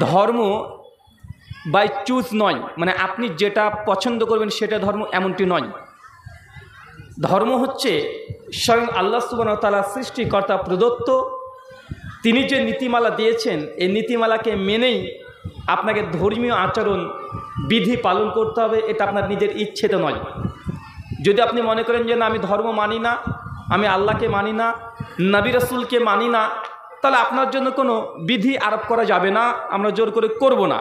ধর্ম by choose নয়, মানে আপনি যেটা পছন্দ করবেন সেটা ধর্ম, এমনটি নয়। ধর্ম হচ্ছে স্বয়ং আল্লাহ সুবহানাহু ওয়া তাআলা সৃষ্টিকর্তা প্রদত্ত, তিনি যে নীতিমালা দিয়েছেন এই নীতিমালাকে মেনেই আপনাকে ধর্মীয় আচরণ বিধি পালন করতে হবে। এটা আপনার নিজের ইচ্ছেতে নয়। যদি আপনি মনে করেন যে না আমি ধর্ম মানি না, আমি আল্লাহকে মানি না, নবী রাসূলকে মানি না, তাহলে আপনার জন্য কোনো বিধি আরোপ করা যাবে না, আমরা জোর করে করব না।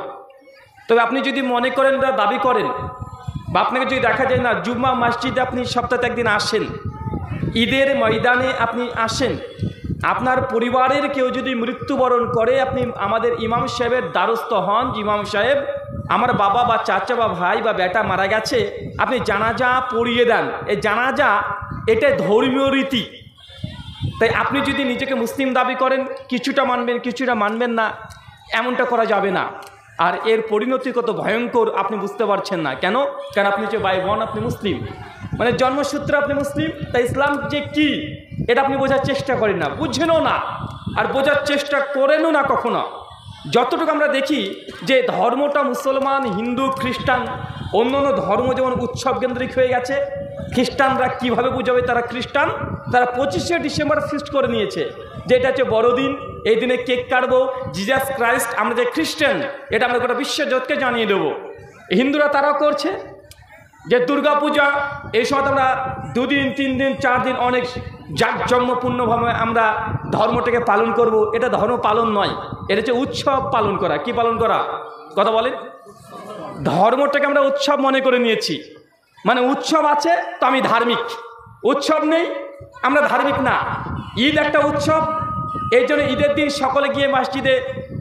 তবে আপনি যদি মনে করেন বা দাবি করেন, বা আপনাকে যদি দেখা যায় না জুম্মা মসজিদে আপনি সপ্তাহে একদিন আসেন, ঈদের ময়দানে আপনি আসেন, আপনার পরিবারের কেউ যদি মৃত্যুবরণ করে আপনি আমাদের ইমাম সাহেবের দ্বারস্থ হন, ইমাম সাহেব আমার বাবা বা চাচা বা ভাই বা বেটা মারা গেছে, আপনি জানাজা পড়িয়ে দেন। এই জানাজা এটা ধর্মীয় রীতি। তাই আপনি যদি নিজেকে মুসলিম দাবি করেন, কিছুটা মানবেন কিছুটা মানবেন না, এমনটা করা যাবে না। আর এর পরিণতি কত ভয়ঙ্কর আপনি বুঝতে পারছেন না। কেন? কারণ আপনি যে ভাই বোন, আপনি মুসলিম, মানে জন্মসূত্রে আপনি মুসলিম, তাই ইসলাম যে কি এটা আপনি বোঝার চেষ্টা করেন না, বুঝছেনও না, আর বোঝার চেষ্টা করেনও না কখনো। যতটুকু আমরা দেখি যে ধর্মটা মুসলমান, হিন্দু, খ্রিস্টান, অন্য অন্য ধর্ম যেমন উৎসব কেন্দ্রিক হয়ে গেছে। খ্রিস্টানরা কীভাবে বুঝাবে তারা খ্রিস্টান, তারা 25শে ডিসেম্বর ফিক্সড করে নিয়েছে যে এটা হচ্ছে বড়দিন, এই দিনে কেক কাটবো, জিজাস ক্রাইস্ট, আমরা যে খ্রিস্টান এটা আমরা গোটা বিশ্বজগৎকে জানিয়ে দেবো। হিন্দুরা তারাও করছে যে দুর্গা পূজা, এই সময় আমরা 2 দিন 3 দিন 4 দিন অনেক জাঁকজমকপূর্ণভাবে আমরা ধর্মটাকে পালন করব। এটা ধর্ম পালন নয়, এটা হচ্ছে উৎসব পালন করা। কি পালন করা? কথা বলেন। ধর্মটাকে আমরা উৎসব মনে করে নিয়েছি, মানে উৎসব আছে তো আমি ধার্মিক, উৎসব নেই আমরা ধার্মিক না। ঈদ একটা উৎসব, এই জন্য ঈদের দিন সকলে গিয়ে মসজিদে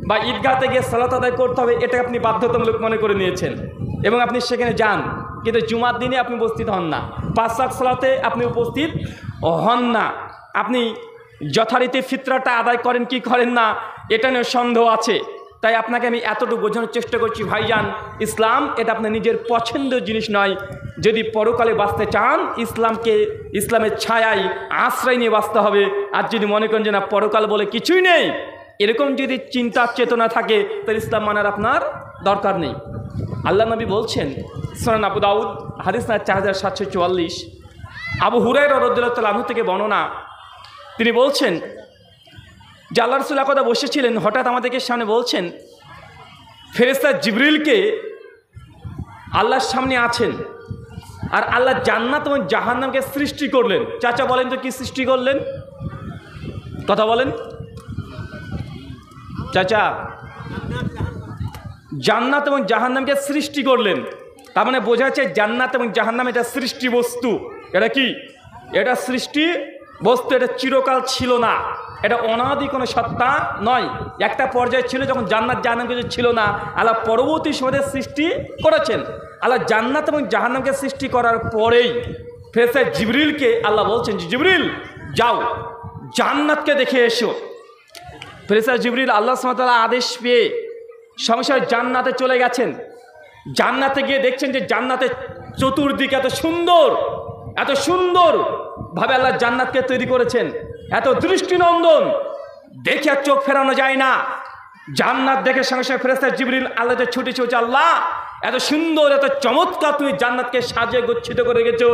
বা ঈদগাহতে গিয়ে সালাত আদায় করতে হবে, এটা আপনি বাধ্যতামূলক মনে করে নিয়েছেন এবং আপনি সেখানে যান, কিন্তু জুমার দিনে আপনি উপস্থিত হন না, 5 ওয়াক্ত সালাতে আপনি উপস্থিত হন না। আপনি যথারীতি ফিতরাটা আদায় করেন কি করেন না এটা নিয়ে সন্দেহ আছে। তাই আপনাকে আমি এতটুকু বোঝানোর চেষ্টা করছি, ভাইজান ইসলাম এটা আপনার নিজের পছন্দের জিনিস নয়। যদি পরকালে বাঁচতে চান ইসলামের ছায়ায় আশ্রয় নিয়ে বাঁচতে হবে। আর যদি মনে করেন যে না পরকাল বলে কিছুই নেই, এরকম যদি চিন্তা চেতনা থাকে তাহলে ইসলাম মানার আপনার দরকার নেই। আল্লাহ নবী বলছেন, সুনান আবু দাউদ হাদিস না 4744, আবু হুরায়রা রাদিয়াল্লাহু তাআলা আনহু থেকে বর্ণনা, তিনি বলছেন যে আল্লাহ রাসূল একদা বসেছিলেন, হঠাৎ আমাদেরকে সামনে বলছেন ফেরেশতা জিবরিলকে আল্লাহর সামনে আছেন, আর আল্লাহ জান্নাত এবং জাহান্নামকে সৃষ্টি করলেন। চাচা বলেন তো কি সৃষ্টি করলেন? কথা বলেন চাচা। জান্নাত এবং জাহান্নামকে সৃষ্টি করলেন, তার মানে বোঝা যাচ্ছে জান্নাত এবং জাহান্নাম এটা সৃষ্টি বস্তু। এটা কি? এটা সৃষ্টি বস্তু, এটা চিরকাল ছিল না, এটা অনাদি কোনো সত্তা নয়। একটা পর্যায়ে ছিল যখন জান্নাত জাহান্নাম কিছু ছিল না, আল্লাহ পরবর্তী সময়ে সৃষ্টি করেছেন। আল্লাহ জান্নাত এবং জাহান্নামকে সৃষ্টি করার পরেই ফেরেশতা জিবরিলকে আল্লাহ বলছেন যে জিবরিল যাও জান্নাতকে দেখে এসো। ফেরেশতা জিবরিল আল্লাহ সুবহানাহু ওয়া তাআলা আদেশ পেয়ে সঙ্গে সঙ্গে জান্নাতে চলে গেছেন। জান্নাতে গিয়ে দেখছেন যে জান্নাতের চতুর্দিকে এত সুন্দরভাবে আল্লাহ জান্নাতকে তৈরি করেছেন, এত দৃষ্টিনন্দন, দেখে আর চোখ ফেরানো যায় না। জান্নাত দেখে সঙ্গে সঙ্গে ফেরেশতা জিবরিল আল্লাহকে ছুটে চলছে, আল্লাহ এত সুন্দর এত চমৎকার তুমি জান্নাতকে সাজিয়ে গচ্ছিত করে রেখেছো,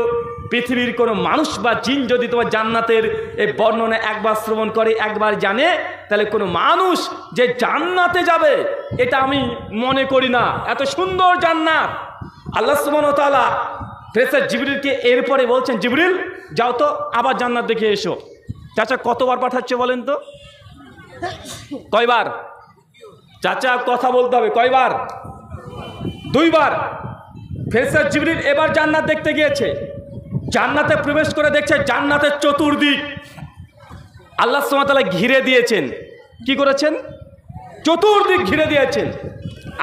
পৃথিবীর কোনো মানুষ বা জিন যদি তোমার জান্নাতের এই বর্ণনা একবার শ্রবণ করে, একবার জানে, তাহলে কোনো মানুষ যে জান্নাতে যাবে এটা আমি মনে করি না। এত সুন্দর জান্নাত। আল্লাহ সুবহানাহু ওয়া তাআলা ফেরেশতা জিবরিলকে এরপরে বলছেন, জিবরিল যাও তো আবার জান্নাত দেখে এসো। চাচা কতবার পাঠাচ্ছে বলেন তো? কয়বার? চাচা কথা বলতে হবে, কয়বার? 2 বার। ফেরেশতা জিবরিল এবার জান্নাত দেখতে গিয়েছে, জান্নাতে প্রবেশ করে দেখছে জান্নাতের চতুর্দিক আল্লাহ সুবহানাহু ওয়া তাআলা ঘিরে দিয়েছেন। কি করেছেন? চতুর্দিক ঘিরে দিয়েছেন।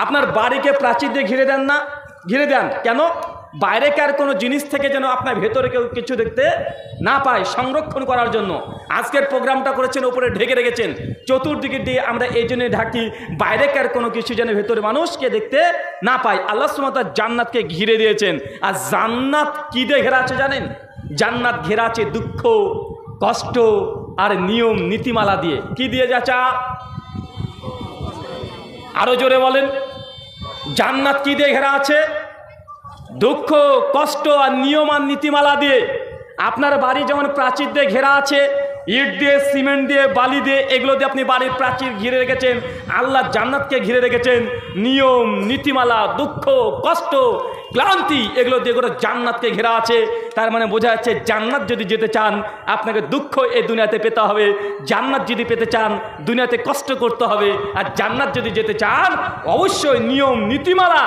আপনার বাড়িকে প্রাচীর দিয়ে ঘিরে দেন না? ঘিরে দেন কেন? বাইরেকার কোনো জিনিস থেকে যেন আপনার ভেতরে কেউ কিছু দেখতে না পায়, সংরক্ষণ করার জন্য আজকের প্রোগ্রামটা করেছেন, উপরে ঢেকে রেখেছেন। চতুর্দিকে দিয়ে আমরা এই জন্য ঢাকি, বাইরেকার কোনো কিছু যেন ভেতরে মানুষকে দেখতে না পায়। আল্লাহ সুবহানাহু ওয়া তাআলা জান্নাতকে ঘিরে দিয়েছেন। আর জান্নাত কি দিয়ে ঘেরা আছে জানেন? জান্নাত ঘেরা আছে দুঃখ, কষ্ট আর নিয়ম নীতিমালা দিয়ে। কি দিয়ে চাচা? আরো জোরে বলেন। জান্নাত কি দিয়ে ঘেরা আছে? দুঃখ, কষ্ট আর নিয়ম আর নীতিমালা দিয়ে। আপনার বাড়ি যেমন প্রাচীর দিয়ে ঘেরা আছে, ইট দিয়ে, সিমেন্ট দিয়ে, বালি দিয়ে, এগুলো দিয়ে আপনি বাড়ির প্রাচীর ঘিরে রেখেছেন। আল্লাহ জান্নাতকে ঘিরে রেখেছেন নিয়ম, নীতিমালা, দুঃখ, কষ্ট, ক্লান্তি, এগুলো দিয়ে গোটা জান্নাতকে ঘেরা আছে। তার মানে বোঝা যাচ্ছে জান্নাত যদি যেতে চান আপনাকে দুঃখ এই দুনিয়াতে পেতে হবে, জান্নাত যদি পেতে চান দুনিয়াতে কষ্ট করতে হবে। আর জান্নাত যদি যেতে চান অবশ্যই নিয়ম নীতিমালা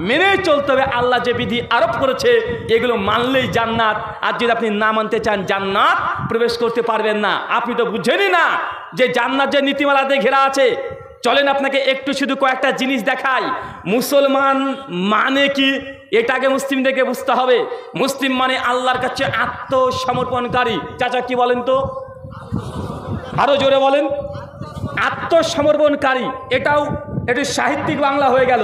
মেনে চলতে হবে। আল্লাহ যে বিধি আরোপ করেছে এগুলো মানলেই জান্নাত। আর যদি আপনি না মানতে চান জান্নাত প্রবেশ করতে পারবেন না। আপনি তো বুঝেনই না যে জান্নাত যে নীতিমালাতে ঘেরা আছে। চলেন আপনাকে একটু শুধু কয়েকটা জিনিস দেখাই। মুসলমান মানে কি এটাকে মুসলিমদেরকে বুঝতে হবে। মুসলিম মানে আল্লাহর কাছে আত্মসমর্পণকারী। চাচা কি বলেন তো? আরো জোরে বলেন। আত্মসমর্পণকারী, এটাও একটু সাহিত্যিক বাংলা হয়ে গেল।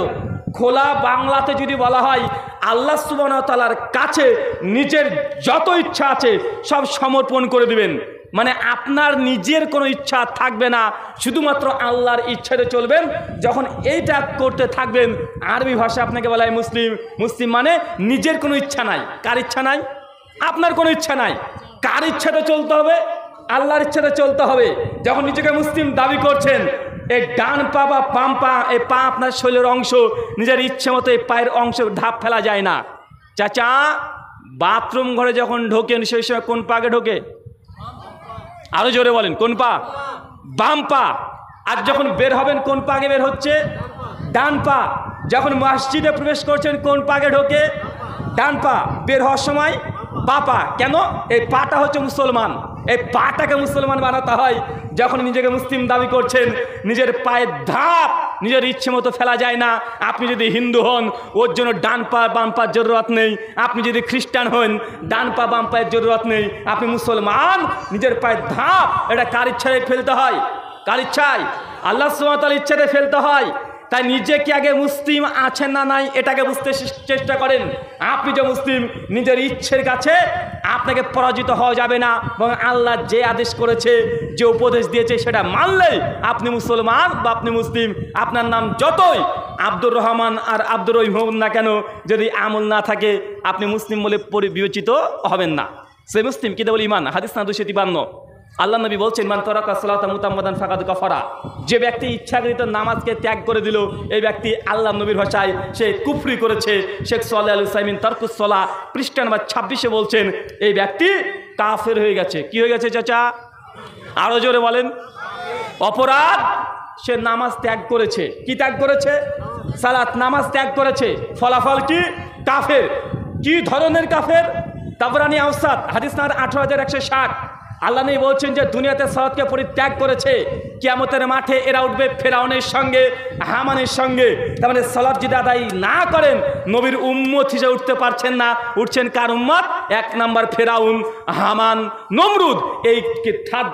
খোলা বাংলাতে যদি বলা হয় আল্লাহ সুবহানাহু ওয়া তাআলার কাছে নিজের যত ইচ্ছা আছে সব সমর্পণ করে দিবেন। মানে আপনার নিজের কোনো ইচ্ছা থাকবে না, শুধুমাত্র আল্লাহর ইচ্ছাতে চলবেন। যখন এইটা করতে থাকবেন, আরবি ভাষা আপনাকে বলা হয় মুসলিম। মুসলিম মানে নিজের কোনো ইচ্ছা নাই। কার ইচ্ছা নাই? আপনার কোনো ইচ্ছা নাই। কার ইচ্ছাতে চলতে হবে? আল্লাহর ইচ্ছাতে চলতে হবে। যখন নিজেকে মুসলিম দাবি করছেন, এই ডান পা বা বাম পা, এই পা আপনার শরীরের অংশ, নিজের ইচ্ছে মতো এই পায়ের অংশ ঢাপ ফেলা যায় না। চাচা বাথরুম ঘরে যখন ঢোকেন সেই সময় কোন পাকে ঢোকে? আরো জোরে বলেন। কোন পা? বাম পা। আর যখন বের হবেন কোন পাকে বের হচ্ছে? ডান পা। যখন মসজিদে প্রবেশ করছেন কোন পাকে ঢোকে? ডান পা। বের হওয়ার সময় বা পা। কেন? এই পাটা হচ্ছে মুসলমান। এই পাটাকে মুসলমান বানাতে হয়। যখন নিজেকে মুসলিম দাবি করছেন নিজের পায়ের ধাপ নিজের ইচ্ছে মতো ফেলা যায় না। আপনি যদি হিন্দু হন ওর জন্য ডান পা বাম পার জরুরত নেই। আপনি যদি খ্রিস্টান হন ডান পা বাম পায়ের জরুরত নেই। আপনি মুসলমান, নিজের পায়ের ধাপ এটা কার ইচ্ছায় ফেলতে হয়? কার ইচ্ছায়? আল্লাহ সুবহানাহু ওয়া তাআলার ইচ্ছাতে ফেলতে হয়। তাই নিজেকে আগে মুসলিম আছেন না নাই এটাকে বুঝতে চেষ্টা করেন। আপনি যে মুসলিম, নিজের ইচ্ছের কাছে আপনাকে পরাজিত হওয়া যাবে না। এবং আল্লাহ যে আদেশ করেছে, যে উপদেশ দিয়েছে সেটা মানলেই আপনি মুসলমান বা আপনি মুসলিম। আপনার নাম যতই আব্দুর রহমান আর আব্দুর রহিম হন না কেন, যদি আমল না থাকে আপনি মুসলিম বলে বিবেচিত হবেন না। সে মুসলিম কি বলে ইমান। হাদিস না 253। আল্লাহ নবী বলছেন মান তারাকা সালাতা মুতাম্মাদান ফাকাদ কাফারা। যে ব্যক্তি ইচ্ছাকৃত নামাজকে ত্যাগ করে দিল এই ব্যক্তি আল্লাহ নবীর ভাষায় সে কুফরি করেছে। শেখ সালেহ আল উসাইমিন তারকুস সালাহ পৃষ্ঠা নম্বর 26-এ বলছেন এই ব্যক্তি কাফের হয়ে গেছে। কি হয়ে গেছে চাচা? আরো জোরে বলেন। অপরাধ, সে নামাজ ত্যাগ করেছে। কি ত্যাগ করেছে? সালাত, নামাজ ত্যাগ করেছে। ফলাফল কি? কাফের। কি ধরনের কাফের? তাবরানী আওসাত হাদিস নাম্বার 18160। আল্লাহ নবী বলছেন যে দুনিয়াতে সালাতকে পরিত্যাগ করেছে, কিয়ামতের মাঠে এরা উঠবে ফেরাউনের সঙ্গে, হামানের সঙ্গে। তার মানে সালাত যদি আদায় না করেন নবীর উম্মত হিসেবে উঠতে পারছেন না। উঠছেন কার উম্মত? 1 নাম্বার ফেরাউন, হামান, নমরুদ। এই থার্ড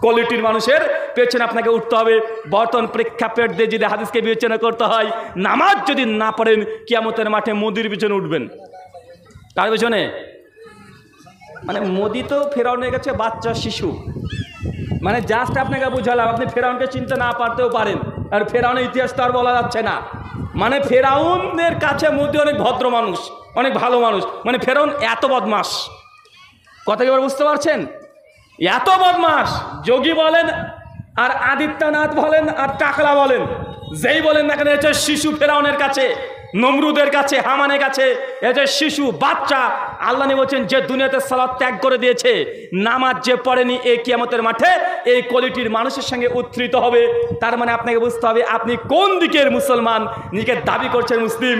কোয়ালিটির মানুষের পেছনে আপনাকে উঠতে হবে। বর্তমান প্রেক্ষাপট দিয়ে যদি হাদিসকে বিবেচনা করতে হয়, নামাজ যদি না পড়েন কিয়ামতের মাঠে মোদির পিছনে উঠবেন। কার পেছনে? মানে মোদি তো ফেরাউনের কাছে বাচ্চা শিশু। মানে জাস্ট আপনাকে বুঝালাম, আপনি ফেরাউনকে চিনতে না পারতেও পারেন। আর ফেরাউনের ইতিহাস তো আর বলা যাচ্ছে না। মানে ফেরাউনের কাছে মোদি অনেক ভদ্র মানুষ, অনেক ভালো মানুষ। মানে ফেরাউন এত বদমাস, কথা এবার বুঝতে পারছেন? এত বদমাস, যোগী বলেন আর আদিত্যনাথ বলেন আর টাকলা বলেন, যেই বলেন না কেন এটা শিশু ফেরাউনের কাছে, নমরুদের কাছে, হামানের কাছে এটা শিশু, বাচ্চা। আল্লাহ নবী বলছেন যে দুনিয়াতে সালাত ত্যাগ করে দিয়েছে, নামাজ যে পড়েনি, এই কিয়ামতের মাঠে এই কোয়ালিটির মানুষের সঙ্গে উত্থিত হবে। তার মানে আপনাকে বুঝতে হবে আপনি কোন দিকের মুসলমান। নিজেকে দাবি করছেন মুসলিম,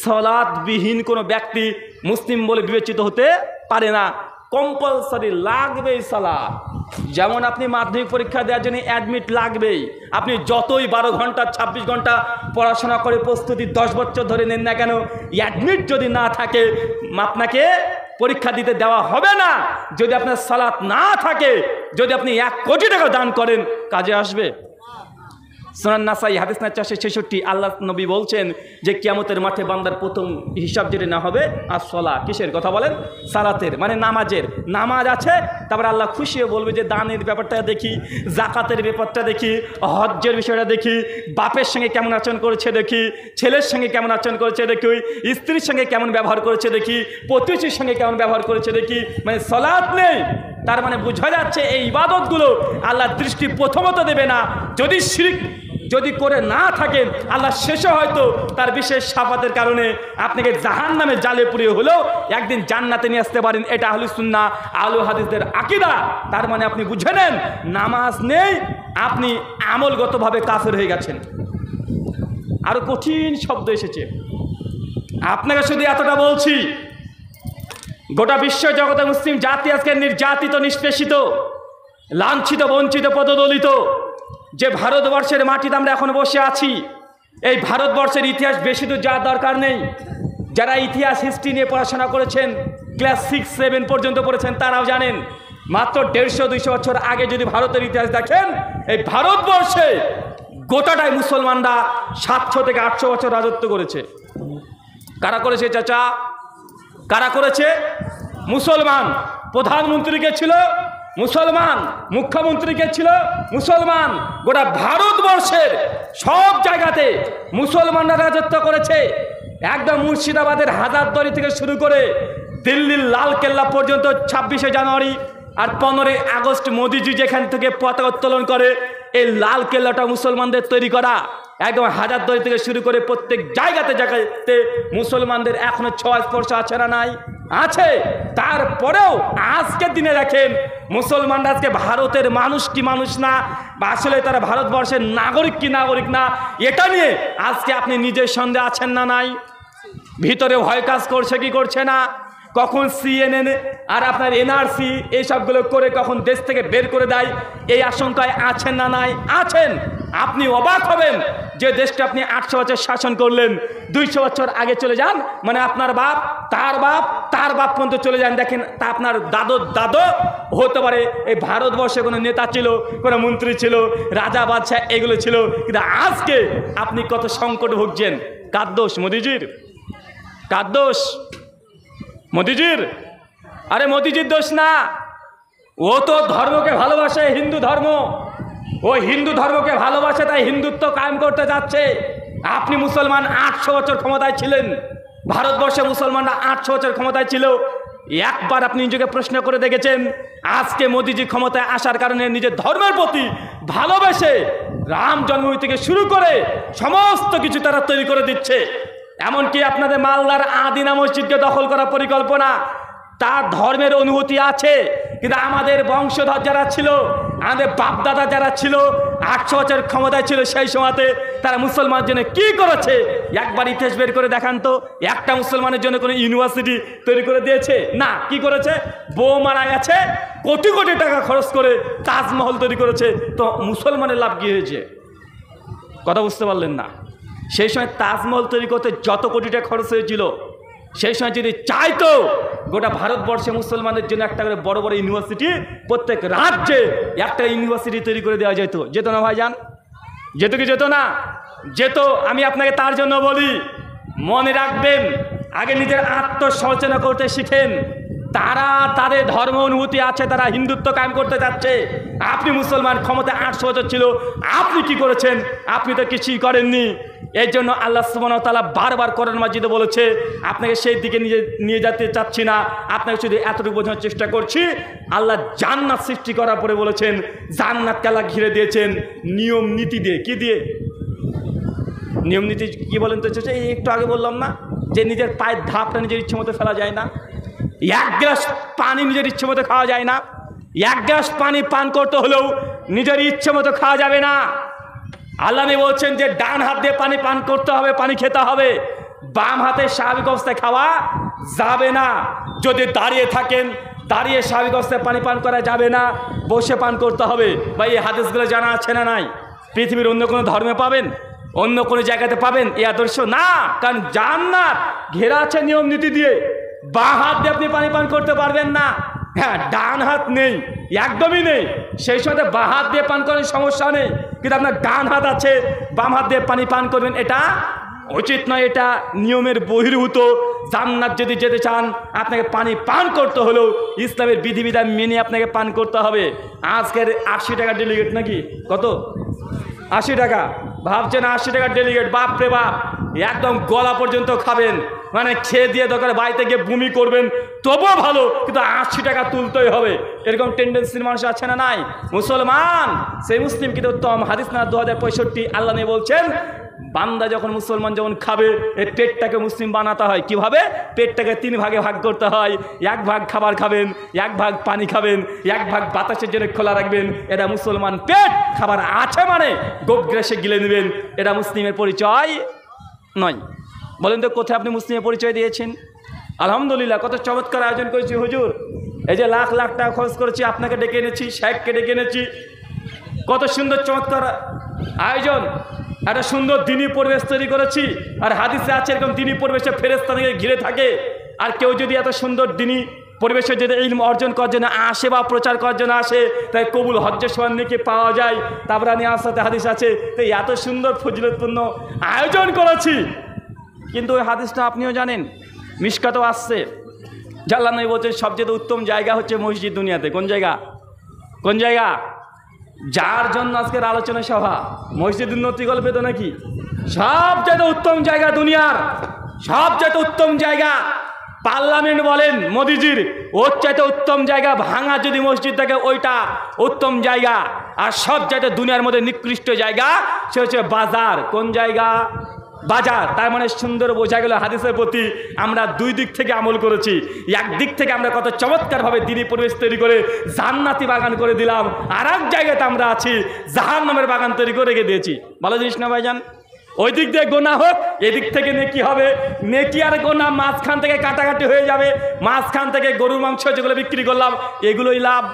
সালাতবিহীন কোনো ব্যক্তি মুসলিম বলে বিবেচিত হতে পারে না। কম্পালসারি লাগবেই সালাত। যেমন আপনি মাধ্যমিক পরীক্ষা দেওয়ার জন্য অ্যাডমিট লাগবেই। আপনি যতই 12 ঘন্টা 26 ঘন্টা পড়াশোনা করে প্রস্তুতি 10 বছর ধরে নেন না কেন, অ্যাডমিট যদি না থাকে আপনাকে পরীক্ষা দিতে দেওয়া হবে না। যদি আপনার সালাত না থাকে, যদি আপনি 1 কোটি টাকা দান করেন, কাজে আসবে? সুনান নাসাই হাদিস না 466 আল্লাহ নবী বলছেন যে কিয়ামতের মাঠে বান্দার প্রথম হিসাব যেটা না হবে আর সলা কিসের কথা বলেন, সালাতের, মানে নামাজের। নামাজ আছে, তারপরে আল্লাহ খুশি হয়ে বলবে যে দানের ব্যাপারটা দেখি, জাকাতের ব্যাপারটা দেখি, হজ্জের বিষয়টা দেখি, বাপের সঙ্গে কেমন আচরণ করেছে দেখি, ছেলের সঙ্গে কেমন আচরণ করেছে দেখি, স্ত্রীর সঙ্গে কেমন ব্যবহার করেছে দেখি, প্রতিবেশীর সঙ্গে কেমন ব্যবহার করেছে দেখি। মানে সালাত নেই, তার মানে বোঝা যাচ্ছে এই ইবাদতগুলো আল্লাহ দৃষ্টি প্রথমত দেবে না। যদি শিরক যদি করে না থাকেন, আল্লাহ শেষে হয়তো তার বিশেষ শাফাতের কারণে আপনাকে জাহান্নামে জালে পুড়িয়ে হলেও একদিন জান্নাতে নিয়ে আসতে পারেন। এটা আহলে সুন্নাহ আহলে হাদিসদের আকীদা। তার মানে আপনি বুঝে নেন, নামাজ নেই, আপনি আমলগতভাবে কাফের হয়ে গেছেন। আরো কঠিন শব্দ এসেছে, আপনাকে শুধু এতটা বলছি, গোটা বিশ্ব জগতে মুসলিম জাতি আজকে নির্যাতিত, নিষ্পেষিত, লাঞ্ছিত, বঞ্চিত, পদদলিত। যে ভারতবর্ষের মাটিতে আমরা এখন বসে আছি, এই ভারতবর্ষের ইতিহাস বেশি দূর যাওয়ার দরকার নেই। যারা ইতিহাস হিস্ট্রি নিয়ে পড়াশোনা করেছেন, ক্লাস 6-7 পর্যন্ত পড়েছেন, তারাও জানেন মাত্র 150-200 বছর আগে যদি ভারতের ইতিহাস দেখেন, এই ভারতবর্ষে গোটাটাই মুসলমানরা 700 থেকে 800 বছর রাজত্ব করেছে। কারা করেছে চাচা? কারা করেছে? মুসলমান। প্রধানমন্ত্রী কে ছিল? মুসলমান। মুখ্যমন্ত্রী কে ছিল? মুসলমান। গোটা ভারতবর্ষের সব জায়গাতে মুসলমানরা রাজত্ব করেছে। একদম মুর্শিদাবাদের হাজারদুয়ারি থেকে শুরু করে দিল্লির লাল কেল্লা পর্যন্ত 26শে জানুয়ারি আর 15ই আগস্ট মোদিজি যেখান থেকে পতাকা উত্তোলন করে, এই লাল কেল্লাটা মুসলমানদের তৈরি করা। একদম হাজারদুয়ারি থেকে শুরু করে প্রত্যেক জায়গাতে জায়গাতে মুসলমানদের এখনো ছোঁয়া স্পর্শ আছে না? নাই, আছে। তারপরেও আজকের দিনে দেখেন মুসলমানরা আজকে ভারতের মানুষ কি মানুষ না, বা আসলে তারা ভারতবর্ষের নাগরিক কি নাগরিক না, এটা নিয়ে আজকে আপনি নিজের সন্দেহ আছেন না? নাই। ভিতরে ভয় কাজ করছে কি করছে না? কখন CNN আর আপনার NRC এইসবগুলো করে কখন দেশ থেকে বের করে দেয়, এই আশঙ্কায় আছেন না? নাই, আছেন। আপনি অবাক হবেন যে দেশটা আপনি 800 বছর শাসন করলেন, 200 বছর আগে চলে যান, মানে আপনার বাপ, তার বাপ পর্যন্ত চলে যান, দেখেন তা আপনার দাদো হতে পারে এই ভারতবর্ষে কোনো নেতা ছিল, কোনো মন্ত্রী ছিল, রাজা বাদশাহ এগুলো ছিল। কিন্তু আজকে আপনি কত সংকট ভুগছেন। কার দোষ? মোদিজির। কার দোষ? মোদিজির। আরে মোদিজির দোষ না, ও তো ধর্মকে ভালোবাসে, হিন্দু ধর্ম, ও হিন্দু ধর্মকে ভালোবাসে, তাই হিন্দুত্ব কায়েম করতে যাচ্ছে। আপনি মুসলমান 800 বছর ক্ষমতায় ছিলেন, ভারতবর্ষে মুসলমানরা 800 বছর ক্ষমতায় ছিল। একবার আপনি নিজেকে প্রশ্ন করে দেখেছেন, আজকে মোদিজি ক্ষমতায় আসার কারণে নিজের ধর্মের প্রতি ভালোবেসে রাম জন্মভূমি থেকে শুরু করে সমস্ত কিছু তারা তৈরি করে দিচ্ছে। এমনকি আপনাদের মালদার আদিনা মসজিদকে দখল করার পরিকল্পনা, তার ধর্মের অনুভূতি আছে। কিন্তু আমাদের বংশধর যারা ছিল, আমাদের বাপদাদা যারা ছিল, 800 বছর ক্ষমতায় ছিল, সেই সময়তে তারা মুসলমানের জন্য কি করেছে একবার ইতিহাস বের করে দেখান তো। একটা মুসলমানের জন্য কোনো ইউনিভার্সিটি তৈরি করে দিয়েছে? না। কি করেছে? বউ মারা গেছে, কোটি কোটি টাকা খরচ করে তাজমহল তৈরি করেছে। তো মুসলমানের লাভ কি হয়েছে? কথা বুঝতে পারলেন না? সেই সময় তাজমহল তৈরি করতে যত কোটি টাকা খরচ হয়েছিল, সেই সময় যদি চাইতো গোটা ভারতবর্ষে মুসলমানদের জন্য একটা করে বড় বড় ইউনিভার্সিটি, প্রত্যেক রাজ্যে একটা ইউনিভার্সিটি তৈরি করে দেওয়া যেত। যেত না ভাইজান? যেত কি যেত না? যেত। আমি আপনাকে তার জন্য বলি, মনে রাখবেন, আগে নিজের আত্মসচেতনা করতে শিখেন। তারা তাদের ধর্ম অনুভূতি আছে, তারা হিন্দুত্ব কায়েম করতে যাচ্ছে। আপনি মুসলমান, ক্ষমতায় 800 বছর ছিল, আপনি কি করেছেন? আপনি তো কিছুই করেননি। এই জন্য আল্লাহ সুবহানাহু ওয়া তাআলা বারবার কোরআন মাজিদে বলেছে, আপনাকে সেই দিকে নিয়ে যেতে চাচ্ছি না, আপনাকে শুধু এতটুকু বোঝানোর চেষ্টা করছি। আল্লাহ জান্নাত সৃষ্টি করার পরে বলেছেন, জান্নাতকে আল্লাহ ঘিরে দিয়েছেন নিয়ম নীতি দিয়ে। কি দিয়ে? নিয়ম নীতি কি বলেন তো? এই একটু আগে বললাম না যে নিজের পায়ের ধাপটা নিজের ইচ্ছে মতো ফেলা যায় না, এক গ্লাস পানি নিজের ইচ্ছে মতো খাওয়া যায় না, এক গ্লাস পানি পান করতে হলেও নিজের ইচ্ছে মতো খাওয়া যাবে না। আল্লাহ বলছেন যে ডান হাত দিয়ে পানি পান করতে হবে, পানি খেতে হবে, বাম হাতে স্বাভাবিক অবস্থায় খাওয়া যাবে না। যদি দাঁড়িয়ে থাকেন, দাঁড়িয়ে স্বাভাবিক অবস্থায় পানি পান করা যাবে না, বসে পান করতে হবে। বা এই হাদিসগুলো জানা আছে না? নাই। পৃথিবীর অন্য কোনো ধর্মে পাবেন, অন্য কোনো জায়গাতে পাবেন এই আদর্শ? না। কারণ জান্নাত ঘেরা আছে নিয়ম নীতি দিয়ে। বাঁ হাত দিয়ে আপনি পানি পান করতে পারবেন না। হ্যাঁ, ডান হাত নেই, একদমই নেই। সেই সময় বাঁ হাত দিয়ে পান করেন, সমস্যা নেই, কিন্তু আপনার ডান হাত আছে, বাম হাত দিয়ে পানি পান করবেন, এটা উচিত নয়, এটা নিয়মের বহির্ভূত। জান্নাত যদি যেতে চান আপনাকে পানি পান করতে হলেও ইসলামের বিধিবিধান মেনে আপনাকে পান করতে হবে। আজকের 80 টাকা ডেলিগেট নাকি, কত 80 টাকা, ভাবছেন 80 টাকার ডেলিগেট, বাপ রে বাপ, একদম গলা পর্যন্ত খাবেন, মানে খেয়ে দিয়ে দরকার বাড়িতে গিয়ে বমি করবেন তবুও ভালো, কিন্তু 80 টাকা তুলতেই হবে, এরকম টেন্ডেন্সির মানুষ আছে না নাই? মুসলমান সেই মুসলিম কিন্তু উত্তম। হাদিস না 2065 আল্লাহ নিয়ে বলছেন, বান্দা যখন মুসলমান যখন খাবে এই পেটটাকে মুসলিম বানাতে হয়। কিভাবে? পেটটাকে 3 ভাগে ভাগ করতে হয়। 1 ভাগ খাবার খাবেন, 1 ভাগ পানি খাবেন, 1 ভাগ বাতাসের জন্য খোলা রাখবেন। এটা মুসলমান পেট। খাবার আছে মানে গোপ গ্রাসে গিলে নেবেন, এটা মুসলিমের পরিচয় নয়। বলেন তো কোথায় আপনি মুসলিমের পরিচয় দিয়েছেন? আলহামদুলিল্লাহ, কত চমৎকার আয়োজন করেছি হুজুর। এই যে লাখ লাখ টাকা খরচ করেছি, আপনাকে ডেকে এনেছি, সাহেবকে ডেকে এনেছি, কত সুন্দর চমৎকার আয়োজন, একটা সুন্দর দিনী পরিবেশ তৈরি করেছি। আর হাদিসে আছে এরকম দিনী পরিবেশে ফেরেশতা থেকে ঘিরে থাকে। আর কেউ যদি এত সুন্দর দিনী পরিবেশে যদি ইলম অর্জন করার জন্য আসে বা প্রচার করার জন্য আসে, তাই কবুল হজ্জের সমান নাকি পাওয়া যায়। তাবরানী আসাতে হাদিস আছে। তো এত সুন্দর ফজিলতপূর্ণ আয়োজন করেছি, কিন্তু ওই হাদিসটা আপনিও জানেন, মিশকাতেও আসছে, আল্লাহ নবী বলছেন সবচেয়ে উত্তম জায়গা হচ্ছে মসজিদ দুনিয়াতে। কোন জায়গা? কোন জায়গা? যার জন্য আজকের আলোচনা সভা, মসজিদ উন্নতি গল্পে তো নাকি সবচেয়ে উত্তম জায়গা দুনিয়ার, সবচেয়ে উত্তম জায়গা পার্লামেন্ট বলেন মোদিজির, ওর চাইতে উত্তম জায়গা ভাঙা যদি মসজিদ থাকে ওইটা উত্তম জায়গা। আর সবচেয়ে দুনিয়ার মধ্যে নিকৃষ্ট জায়গা সে হচ্ছে বাজার। কোন জায়গা? বাজার। তার মানে সুন্দর বোঝা গেল হাদিসের প্রতি আমরা 2 দিক থেকে আমল করেছি। একদিক থেকে আমরা কত চমৎকারভাবে দিনী পরিবেশ তৈরি করে জান্নাতি বাগান করে দিলাম, আর এক জায়গাতে আমরা আছি জাহান্নামের বাগান তৈরি করে রেখে দিয়েছি। ভালো জিনিস না ভাইজান? ওই দিক দিয়ে গোনা হোক, এদিক থেকে নেকি হবে। নেকি আর গোনা মাঝখান থেকে কাটাকাটি হয়ে যাবে। মাঝখান থেকে গরুর মাংস যেগুলো বিক্রি করলাম এগুলোই লাভ।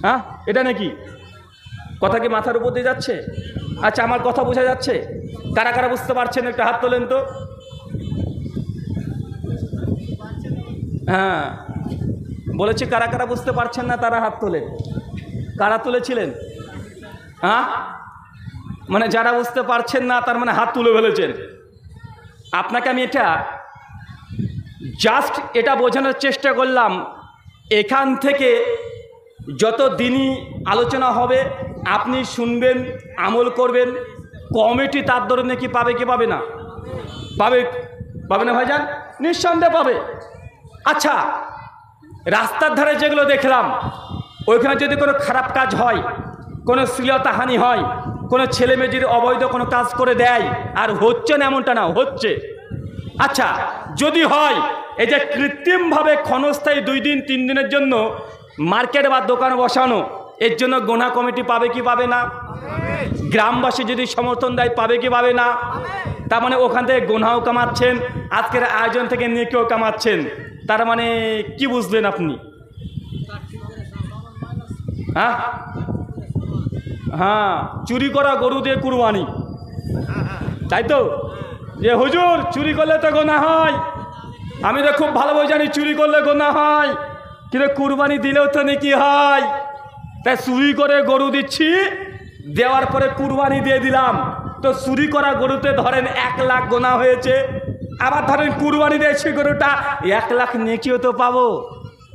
হ্যাঁ, এটা নাকি কথা কি মাথার উপর দিয়ে যাচ্ছে? আচ্ছা, আমার কথা বোঝা যাচ্ছে? কারা কারা বুঝতে পারছেন একটা হাত তোলেন তো। হ্যাঁ, বলেছি কারা কারা বুঝতে পারছেন না তারা হাত তোলেন। কারা তুলেছিলেন? হ্যাঁ, মানে যারা বুঝতে পারছেন না তার মানে হাত তুলে ফেলেছেন। আপনাকে আমি জাস্ট এটা বোঝানোর চেষ্টা করলাম, এখান থেকে যত দিনই আলোচনা হবে আপনি শুনবেন, আমল করবেন, কমিটি তার ধরে নাকি পাবে কি পাবে না? পাবে, পাবে না ভাইজান? নিঃসন্দেহে পাবে। আচ্ছা, রাস্তার ধারে যেগুলো দেখলাম ওইখানে যদি কোনো খারাপ কাজ হয়, কোনো শ্লীলতাহানি হয়, কোনো ছেলে মেয়ে যদি অবৈধ কোনো কাজ করে দেয়, আর হচ্ছে না এমনটা না, হচ্ছে। আচ্ছা, যদি হয়, এই যে কৃত্রিমভাবে ক্ষণস্থায়ী 2 দিন 3 দিনের জন্য মার্কেট বা দোকান বসানো, এর জন্য গোনা কমিটি পাবে কি পাবে না? গ্রামবাসী যদি সমর্থন দেয় পাবে কি পাবে না? তার মানে ওখান থেকে গোনাও কামাচ্ছেন, আজকের আয়োজন থেকে নেকিও কামাচ্ছেন। তার মানে কি বুঝলেন আপনি? হ্যাঁ হ্যাঁ, চুরি করা গরু দিয়ে কুরবানি, তাই তো? যে হুজুর চুরি করলে তো গোনা হয়, আমি তো খুব ভালোভাবে জানি চুরি করলে গোনা হয়, কিন্তু কুরবানি দিলেও তো নাকি হয়। তাই চুরি করে গরু দিচ্ছি, দেওয়ার পরে কুরবানি দিয়ে দিলাম, তো চুরি করা গরুতে ধরেন 1 লাখ গোনা হয়েছে, আবার ধরেন কুরবানি দিয়েছি গরুটা 1 লাখ নেকিও তো পাবো।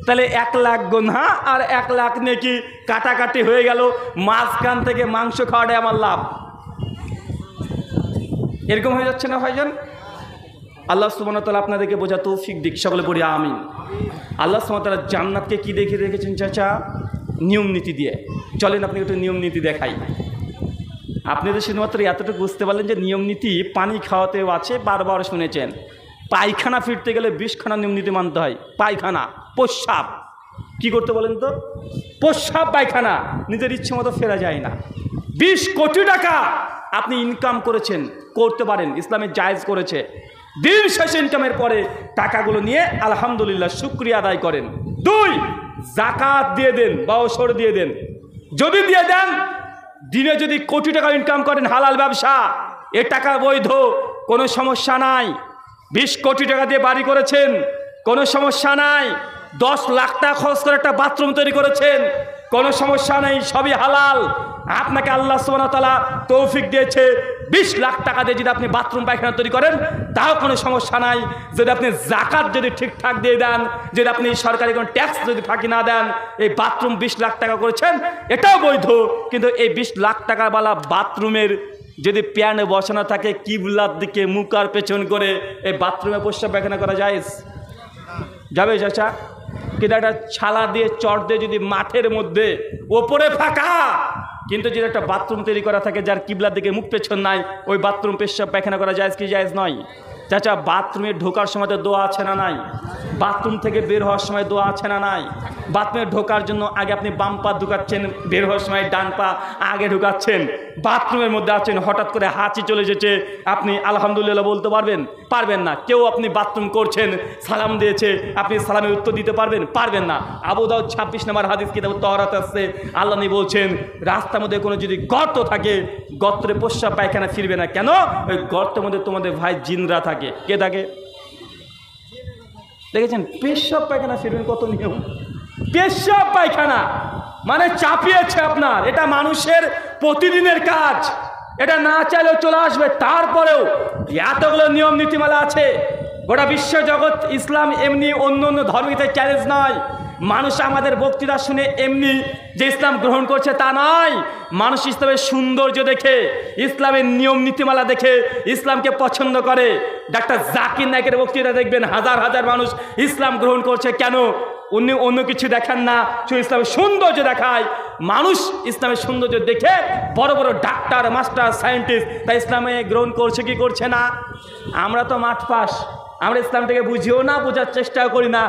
তাহলে 1 লাখ গোনা আর 1 লাখ নেকি কাটাকাটি হয়ে গেল, মাঝখান থেকে মাংস খাওয়াটাই আমার লাভ। এরকম হয়ে যাচ্ছে না ভাইজান? আল্লাহ সুবহানাহু ওয়া তাআলা আপনাদেরকে বোঝা তৌফিক দিক, সকলে পড়ি আমিন। আল্লাহ সুবহানাহু ওয়া তাআলা জান্নাতকে কি দেখে রেখেছেন চাচা? নিয়ম নীতি দিয়ে। চলেন আপনি একটু নিয়ম নীতি দেখাই। আপনি তো শুধুমাত্র এতটুকু বুঝতে পারলেন যে নিয়ম নীতি পানি খাওয়াতেও আছে, বারবার শুনেছেন। পায়খানা ফিরতে গেলে 20খানা নিয়ম নীতি মানতে হয়। পায়খানা, প্রস্রাব, কি করতে বলেন তো? প্রস্রাব পায়খানা নিজের ইচ্ছে মতো ফেরা যায় না। 20 কোটি টাকা আপনি ইনকাম করেছেন, করতে পারেন, ইসলামে জায়েজ করেছে। দিন শেষে ইনকামের পরে টাকাগুলো নিয়ে আলহামদুলিল্লাহ শুকরিয়া আদায় করেন। 2, যাকাত দিয়ে দেন বা ওসর দিয়ে দেন। যদি দিয়ে দেন, দিনে যদি কোটি টাকা ইনকাম করেন, হালাল ব্যবসা, এ টাকা বৈধ, কোনো সমস্যা নাই। 20 কোটি টাকা দিয়ে বাড়ি করেছেন, কোনো সমস্যা নাই। 10 লাখ টাকা খরচ করে একটা বাথরুম তৈরি করেছেন, কোনো সমস্যা নেই, সবই হালাল। আপনাকে আল্লাহ সুবহানাহু ওয়া তাআলা তৌফিক দিয়েছে 20 লাখ টাকা দিয়ে যদি আপনি বাথরুম পায়খানা তৈরি করেন, তাও কোনো সমস্যা নাই। যদি আপনি জাকাত যদি ঠিকঠাক দিয়ে দেন, যদি আপনি সরকারি কোনো ট্যাক্স যদি ফাঁকি না দেন, এই বাথরুম 20 লাখ টাকা করেছেন, এটাও বৈধ। কিন্তু এই 20 লাখ টাকাওয়ালা বাথরুমের যদি প্যান বসানো থাকে কিবলার দিকে মুখ আর পেছন করে, এই বাথরুমে প্রস্রাব পায়খানা করা যায়? যাবে চাচা? কিন্তু একটা ছালা দিয়ে চট দিয়ে যদি মাঠের মধ্যে ওপরে ফাঁকা, কিন্তু যদি একটা বাথরুম তৈরি করা থাকে যার কিবলার দিকে মুখ পেছন নাই, ওই বাথরুম পেশাব পায়খানা করা যায় কি জায়েজ নয়? চাচা, বাথরুমে ঢোকার সময় তো দোয়া আছে না নাই? বাথরুম থেকে বের হওয়ার সময় দোয়া আছে না নাই? বাথরুমে ঢোকার জন্য আগে আপনি বাম পা ঢুকাচ্ছেন, বের হওয়ার সময় ডান পা আগে ঢুকাচ্ছেন। বাথরুমের মধ্যে আছেন, হঠাৎ করে হাঁচি চলে যেছে, আপনি আলহামদুলিল্লাহ বলতে পারবেন? পারবেন না। কেউ আপনি বাথরুম করছেন, সালাম দিয়েছে, আপনি সালামের উত্তর দিতে পারবেন? পারবেন না। আবু দাউদ 26 নম্বর হাদিস কিতাব তাহরাত আসছে, আল্লাহ নবী বলছেন রাস্তার মধ্যে কোনো যদি গর্ত থাকে, গর্তে প্রস্রাব পায়খানা ফিরবে না। কেন? ওই গর্তের মধ্যে তোমাদের ভাই জিনরা থাকে। কে থাকে? দেখেছেন? পেশাব পায়খানা ফিরবেন, কত নিয়ম। পেশাব পায়খানা মানে চাপিয়েছে আপনার, এটা মানুষের প্রতিদিনের কাজ, এটা না চাইলেও চলে আসবে। তারপরেও এতগুলো নিয়ম নীতিমালা আছে। গোটা বিশ্ব জগৎ ইসলাম এমনি অন্য অন্য ধর্মীতে চ্যালেঞ্জ নয়। মানুষ আমাদের বক্তৃতা শুনে এমনি যে ইসলাম গ্রহণ করছে তা নয়। মানুষ ইসলামের সৌন্দর্য দেখে, ইসলামের নিয়ম নীতিমালা দেখে ইসলামকে পছন্দ করে। ডাক্তার জাকির নায়েকের বক্তৃতা দেখবেন, হাজার হাজার মানুষ ইসলাম গ্রহণ করছে। কেন? উনি অন্য কিছু দেখান না, শুধু ইসলামের সৌন্দর্য দেখায়। মানুষ ইসলামের সৌন্দর্য দেখে বড় বড় ডাক্তার, মাস্টার, সায়েন্টিস্ট তা ইসলামে গ্রহণ করছে কি করছে না? আমরা তো মাঠ পাস, আমরা ইসলামটাকে বুঝিও না, বোঝার চেষ্টাও করি না।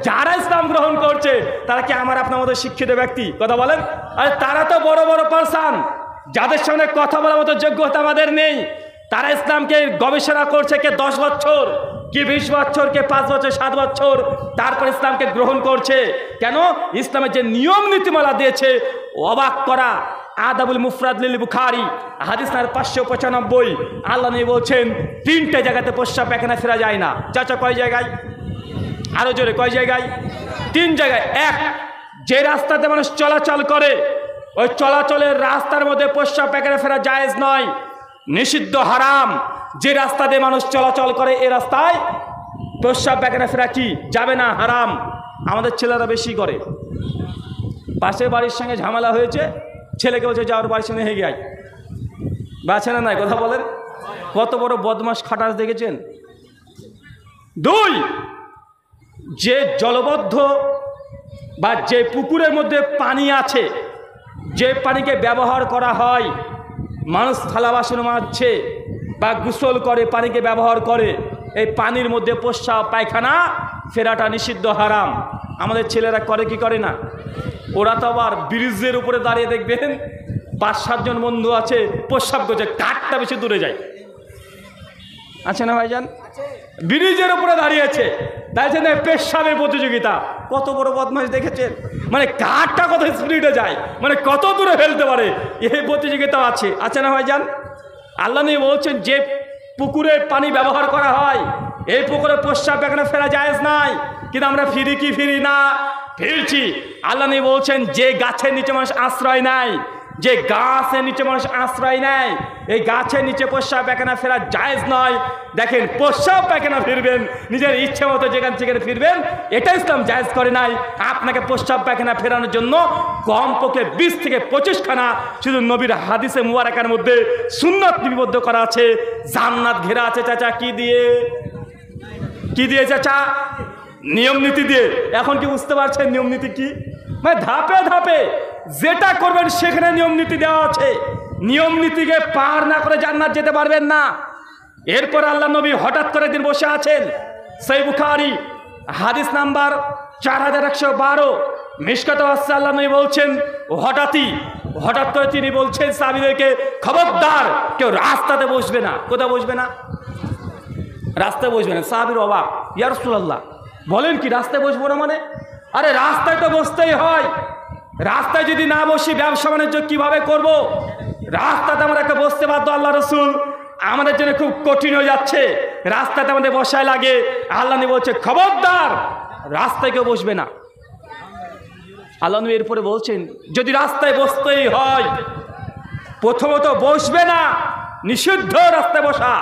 যারা ইসলাম গ্রহণ করছে তারা কি আমার আপনার মতো শিক্ষিত ব্যক্তি? কথা বলেন। আর তারা তো বড় বড় পার্সন, যাদের সামনে কথা বলার মতো যোগ্যতা আমাদের নেই। তারা ইসলামকে গবেষণা করছে, কে 10 বছর, কি 20 বছর, কে 5 বছর, 7 বছর, তারপর ইসলামকে গ্রহণ করছে। কেন? ইসলামের যে নিয়ম নীতিমালা দিয়েছে, অবাক করা। আদাবুল মুফরাদ লিল বুখারী হাদিস নাম্বার 595, আল্লাহ নবী বলছেন 3টে জায়গাতে প্রস্রাব পায়খানা ফেরা যায় না। চাচা, কয় জায়গায়? আরো জোরে, কয় জায়গায়? 3 জায়গায়। এক, যে রাস্তাতে মানুষ চলাচল করে, ওই চলাচলের রাস্তার মধ্যে প্রস্রাব পায়খানা ফেরা জায়েজ নয়, নিষিদ্ধ, হারাম। যে রাস্তা দিয়ে মানুষ চলাচল করে এই রাস্তায় প্রস্রাব পায়খানা ফেরা কি যাবে না, হারাম। আমাদের ছেলেরা বেশি করে। পাশের বাড়ির সঙ্গে ঝামেলা হয়েছে, ছেলেকে বলছে যাওয়ার বাড়ির সঙ্গে হেগে আয়। বাছে না নাই? কথা বলেন। কত বড় বদমাস খাটাস দেখেছেন? 2, যে জলবদ্ধ বা যে পুকুরের মধ্যে পানি আছে, যে পানিকে ব্যবহার করা হয়, মানুষ থালা বাসন মাজছে বা গোসল করে, পানিকে ব্যবহার করে, এই পানির মধ্যে প্রস্রাব পায়খানা ফেরাটা নিষিদ্ধ, হারাম। আমাদের ছেলেরা করে কি করে না? ওরা তো আবার ব্রিজের উপরে দাঁড়িয়ে দেখবেন 5-7 জন বন্ধু আছে, প্রস্রাব করছে, কাঠটা বেশি দূরে যায়। আছে না ভাইজান? ব্রিজের উপরে দাঁড়িয়েছে, তাই জন্য পেশাবের প্রতিযোগিতা। কত বড় বদমাশ দেখেছেন? মানে কাঠটা কত স্পিডে যায়, মানে কত দূরে ফেলতে পারে, এই প্রতিযোগিতা আছে। আছে না ভাইজান? আল্লাহ নবী বলছেন যে পুকুরের পানি ব্যবহার করা হয়, এই পুকুরে প্রস্রাব পায়খানা ফেরা জায়েজ নাই। কিন্তু আমরা ফিরি কি ফিরি না? ফিরছি। আল্লাহ নবী বলছেন যে গাছের নিচে মানুষ আশ্রয় নেয়, যে গাছের নিচে মানুষ আশ্রয় নেয়, এই গাছের নিচে প্রস্রাব পায়খানা ফেরা জায়েজ নয়। দেখেন, প্রস্রাব পায়খানা ফিরবেন নিজের ইচ্ছে মতো যেখান সেখানে ফিরবেন, এটা ইসলাম জায়েজ করে নাই। আপনাকে প্রস্রাব পায়খানা ফেরানোর জন্য কমপক্ষে 20 থেকে 25 খানা শুধু নবীর হাদিসে মুবারাকার মধ্যে সুন্নাত লিপিবদ্ধ করা আছে। জান্নাত ঘেরা আছে। চাচা, কি দিয়ে? কি দিয়ে চাচা? নিয়ম নীতি দিয়ে। এখন কি বুঝতে পারছেন নিয়ম নীতি কি? মানে ধাপে ধাপে যেটা করবেন সেখানে নিয়ম নীতি দেওয়া আছে। নিয়ম নীতিকে পার না করে জান্নাত যেতে পারবেন না। এরপর আল্লাহ নবী হঠাৎ করে দিন বসে আছেন, সহিহ বুখারী হাদিস নাম্বার 4112, মিশকাতে আসছে, আল্লাহ নবী বলছেন হঠাৎ করে তিনি বলছেন সাহাবীদেরকে, খবরদার কেউ রাস্তাতে বসবে না। কোথায় বসবে না? রাস্তায় বসবে না। সাহাবীর অবাক, ইয়া রাসূলুল্লাহ, বলেন কি রাস্তায় বসবো না মানে? আরে রাস্তায় তো বসতেই হয়। রাস্তায় যদি না বসি ব্যবসা বাণিজ্য কিভাবে করব? রাস্তাতে আমরা একটা বসতে বাধ্য। আল্লাহ রসুল, আমাদের জন্য খুব কঠিন হয়ে যাচ্ছে, রাস্তাতে আমাদের বসায় লাগে। আল্লাহ নবী বলছে, খবরদার রাস্তায় কেউ বসবে না। আল্লাহ নবী এরপরে বলছেন, যদি রাস্তায় বসতেই হয় প্রথমত বসবে না, নিষিদ্ধ রাস্তায় বসা,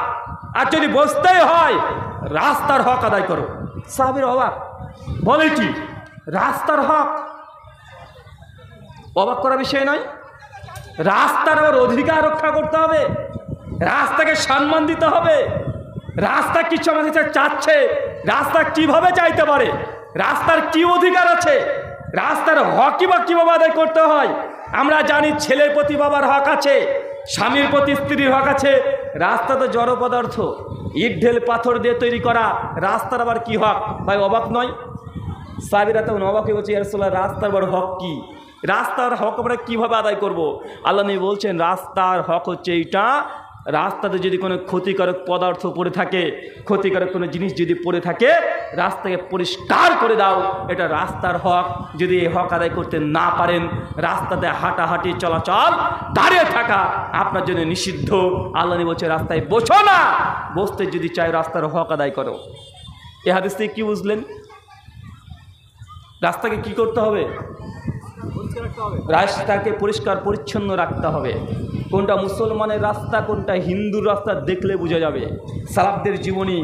আর যদি বসতেই হয় রাস্তার হক আদায় করো। সাহাবীর অবাক, বলে কি রাস্তার হক? অবাক করা বিষয় নয়। রাস্তার আবার অধিকার রক্ষা করতে হবে, রাস্তাকে সম্মান দিতে হবে। রাস্তা কিছু আমাদের কাছে চাচ্ছে, রাস্তা কিভাবে চাইতে পারে, রাস্তার কি অধিকার আছে, রাস্তার হকই বা কীভাবে আদায় করতে হয়। আমরা জানি ছেলের প্রতি বাবার হক আছে, স্বামীর প্রতি স্ত্রীর হক আছে। রাস্তা তো জড় পদার্থ, ইট ঢেল পাথর দিয়ে তৈরি করা, রাস্তার আবার কি হক? ভাই অবাক নয়? সাহাবীরা তখন অবাক হয়ে বলছে, ইয়া রাসূলুল্লাহ, রাস্তার আবার হক কি? রাস্তার হক আমরা কীভাবে আদায় করব? আল্লাহ নবী বলছেন, রাস্তার হক হচ্ছে এইটা, রাস্তাতে যদি কোনো ক্ষতিকারক পদার্থ পড়ে থাকে, ক্ষতিকারক কোনো জিনিস যদি পড়ে থাকে, রাস্তাকে পরিষ্কার করে দাও, এটা রাস্তার হক। যদি এই হক আদায় করতে না পারেন, রাস্তাতে হাঁটাহাঁটি চলাচল দাঁড়িয়ে থাকা আপনার জন্য নিষিদ্ধ। আল্লাহ নবী বলছে, রাস্তায় বসো না, বসতে যদি চাই রাস্তার হক আদায় করো। এ হাদিস থেকে কী বুঝলেন? রাস্তাকে কি করতে হবে? রাস্তাকে পরিষ্কার পরিচ্ছন্ন রাখতে হবে। কোনটা মুসলমানের রাস্তা, কোনটা হিন্দুর রাস্তা দেখলে বোঝা যাবে। সালাফদের জীবনী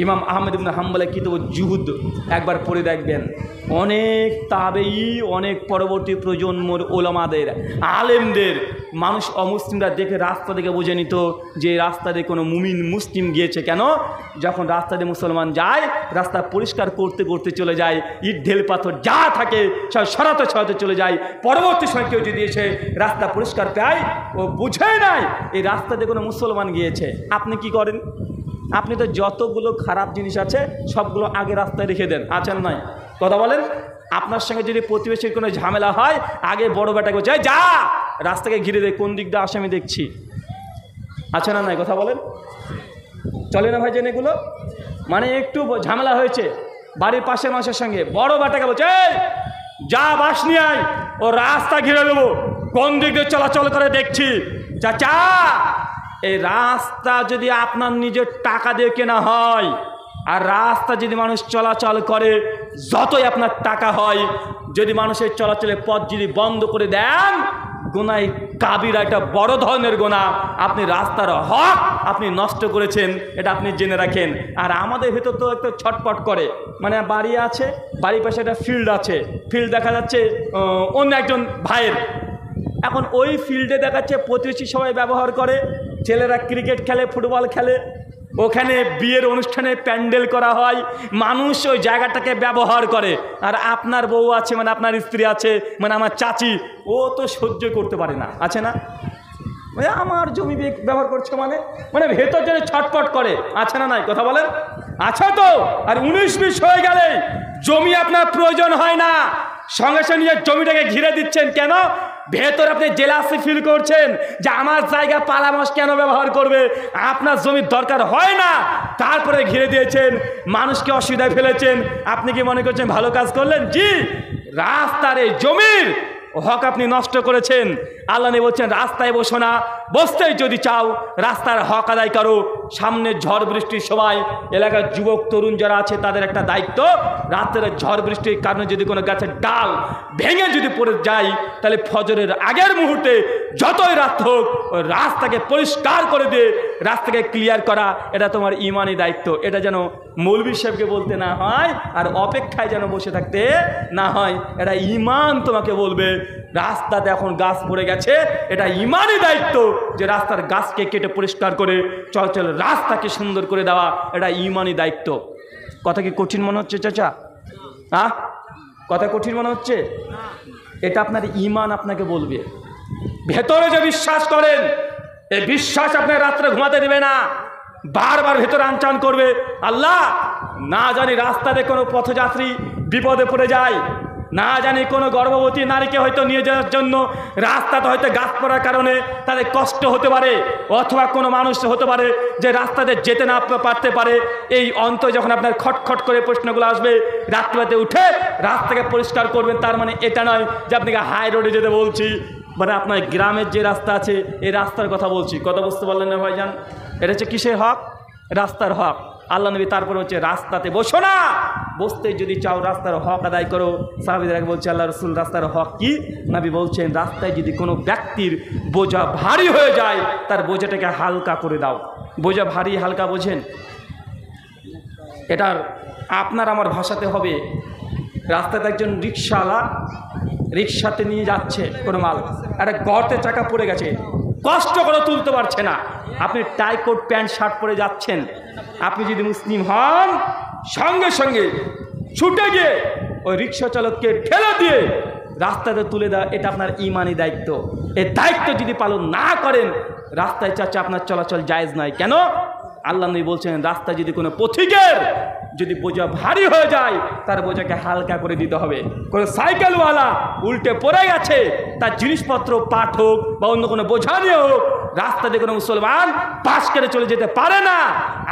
ইমাম আহমেদ ইবনে হাম্বলের কিতাব জুহুদ একবার পড়ে দেখবেন। অনেক তাবেঈ, অনেক পরবর্তী প্রজন্মর ওলামাদের, আলেমদের, মানুষ অমুসলিমরা দেখে রাস্তা দেখে বুঝে নিত যে রাস্তা দিয়ে কোনো মুমিন মুসলিম গিয়েছে। কেন? যখন রাস্তা দিয়ে মুসলমান যায়, রাস্তা পরিষ্কার করতে করতে চলে যায়, ইট ঢেল পাথর যা থাকে সব সরাতে সরাতে চলে যায়। পরবর্তী সময় কেউ যদি এসে রাস্তা পরিষ্কার পায়, ও বুঝে নাই এই রাস্তা দিয়ে কোনো মুসলমান গিয়েছে। আপনি কি করেন? আপনি তো যতগুলো খারাপ জিনিস আছে সবগুলো আগে রাস্তায় রেখে দেন, আছেন নয়? কথা বলেন। আপনার সঙ্গে যদি প্রতিবেশীর কোনো ঝামেলা হয়, আগে বড় বেটাকে বলছে, যা রাস্তাকে ঘিরে দেয়, কোন দিক দিয়ে আসে আমি দেখছি, আছে না নাই? কথা বলেন। চলে না ভাইজান এগুলো? মানে একটু ঝামেলা হয়েছে বাড়ির পাশের মানুষের সঙ্গে, বড় বেটাকে বলছে, যা বাস নিয়ে আয়, ও রাস্তা ঘিরে দেবো, কোন দিক দিয়ে চলাচল করে দেখছি। চাচা, এই রাস্তা যদি আপনার নিজের টাকা দিয়ে কেনা হয়, আর রাস্তা যদি মানুষ চলাচল করে, যতই আপনার টাকা হয়, যদি মানুষের চলাচলের পথ যদি বন্ধ করে দেন, গুনাহ কাবিরা, একটা বড় ধরনের গুনাহ। আপনি রাস্তার হক আপনি নষ্ট করেছেন, এটা আপনি জেনে রাখেন। আর আমাদের ভেতর তো একটু ছটপট করে, মানে বাড়ি আছে, বাড়ির পাশে একটা ফিল্ড আছে, ফিল্ড দেখা যাচ্ছে অন্য একজন ভাইয়ের, এখন ওই ফিল্ডে দেখাচ্ছে প্রতিবেশী সবাই ব্যবহার করে, ছেলেরা ক্রিকেট খেলে, ফুটবল খেলে, ওখানে বিয়ের অনুষ্ঠানে প্যান্ডেল করা হয়, মানুষ ওই জায়গাটাকে ব্যবহার করে। আর আপনার বউ আছে, মানে আপনার স্ত্রী আছে, মানে আমার চাচি, ও তো সহ্য করতে পারে না, আছে না? আমার জমি ব্যবহার করছে, মানে মানে ভেতর যেন ছটপট করে, আছে না নাই? কথা বলেন। আছে তো। আর 19-20 হয়ে গেলে জমি আপনার প্রয়োজন হয় না, সঙ্গে সঙ্গে নিজের জমিটাকে ঘিরে দিচ্ছেন। কেন? ভেতর আপনি জেলাসি ফিল করছেন যে আমার জায়গা পালামাস কেন ব্যবহার করবে, আপনার জমির দরকার হয় না, তারপরে ঘিরে দিয়েছেন, মানুষকে অসুবিধায় ফেলেছেন। আপনি কি মনে করছেন ভালো কাজ করলেন? জি, রাস্তার এই জমির হক আপনি নষ্ট করেছেন। আল্লাহ নবী বলছেন, রাস্তায় বসো না, বসতেই যদি চাও রাস্তার হক আদায় করো। সামনে ঝড় বৃষ্টির সময় এলাকার যুবক তরুণ যারা আছে তাদের একটা দায়িত্ব, রাতের ঝড় বৃষ্টির কারণে যদি কোনো গাছের ডাল ভেঙে যদি পড়ে যায়, তাহলে ফজরের আগের মুহূর্তে যতই রাত হোক ওই রাস্তাকে পরিষ্কার করে দিয়ে রাস্তাকে ক্লিয়ার করা, এটা তোমার ইমানি দায়িত্ব। এটা যেন মৌলভী সাহেবকে বলতে না হয়, আর অপেক্ষায় যেন বসে থাকতে না হয়। এটা ইমান তোমাকে বলবে, রাস্তাতে এখন গাছ পড়ে গেছে, এটা ইমানি দায়িত্ব যে রাস্তার গাছকে কেটে পরিষ্কার করে চলাচল রাস্তাকে সুন্দর করে দেওয়া, এটা ইমানি দায়িত্ব। কথা কি কঠিন মনে হচ্ছে চাচা? হ্যাঁ, কথা কঠিন মনে হচ্ছে? এটা আপনার ইমান আপনাকে বলবে। ভেতরে যে বিশ্বাস করেন, এই বিশ্বাস আপনার রাত্রে ঘুমাতে দেবে না, বারবার ভেতরে আনচান করবে। আল্লাহ, না জানি রাস্তাতে কোনো পথযাত্রী বিপদে পড়ে যায়, না জানি কোনো গর্ভবতী নারীকে হয়তো নিয়ে যাওয়ার জন্য রাস্তাতে হয়তো গাছ পড়ার কারণে তাদের কষ্ট হতে পারে, অথবা কোনো মানুষ হতে পারে যে রাস্তাতে যেতে না পারতে পারে। এই অন্তর যখন আপনার খটখট করে প্রশ্নগুলো আসবে, রাত্রিতে উঠে রাস্তাকে পরিষ্কার করবেন। তার মানে এটা নয় যে আপনাকে হাই রোডে যেতে বলছি, মানে আপনার গ্রামের যে রাস্তা আছে এই রাস্তার কথা বলছি। কথা বুঝতে পারলেন না ভাইজান? এটা হচ্ছে কিসের হক? রাস্তার হক। আল্লাহ নবী তারপর হচ্ছে রাস্তাতে বসো না, বসতে যদি চাও রাস্তার হক আদায় করো। সাহাবীরা বলছে আল্লাহ রসুল রাস্তার হক কি? নবী বলছেন রাস্তায় যদি কোনো ব্যক্তির বোঝা ভারী হয়ে যায় তার বোঝাটাকে হালকা করে দাও। বোঝা ভারী হালকা বোঝেন? এটার আপনার আমার ভাষাতে হবে, রাস্তাতে একজন রিক্সাওয়ালা রিক্সাতে নিয়ে যাচ্ছে কোনো মাল, একটা গর্তে চাকা পড়ে গেছে, কষ্ট করে তুলতে পারছে না। আপনি টাই কোট প্যান্ট শার্ট পরে যাচ্ছেন, আপনি যদি মুসলিম হন সঙ্গে সঙ্গে ছুটে গিয়ে ওই রিক্সা চালককে ঠেলে দিয়ে রাস্তাতে তুলে দেওয়া, এটা আপনার ইমানি দায়িত্ব। এই দায়িত্ব যদি পালন না করেন রাস্তায় চাচা আপনার চলাচল জায়েজ নয়। কেন? আল্লাহ নবী বলছেন রাস্তায় যদি কোনো পথিকের যদি বোঝা ভারী হয়ে যায় তার বোঝাকে হালকা করে দিতে হবে। কোনো সাইকেলওয়ালা উল্টে পড়ে গেছে, তার জিনিসপত্র পাট হোক বা অন্য কোনো বোঝা নিয়ে হোক, রাস্তাতে কোনো মুসলমান পাশ করে চলে যেতে পারে না।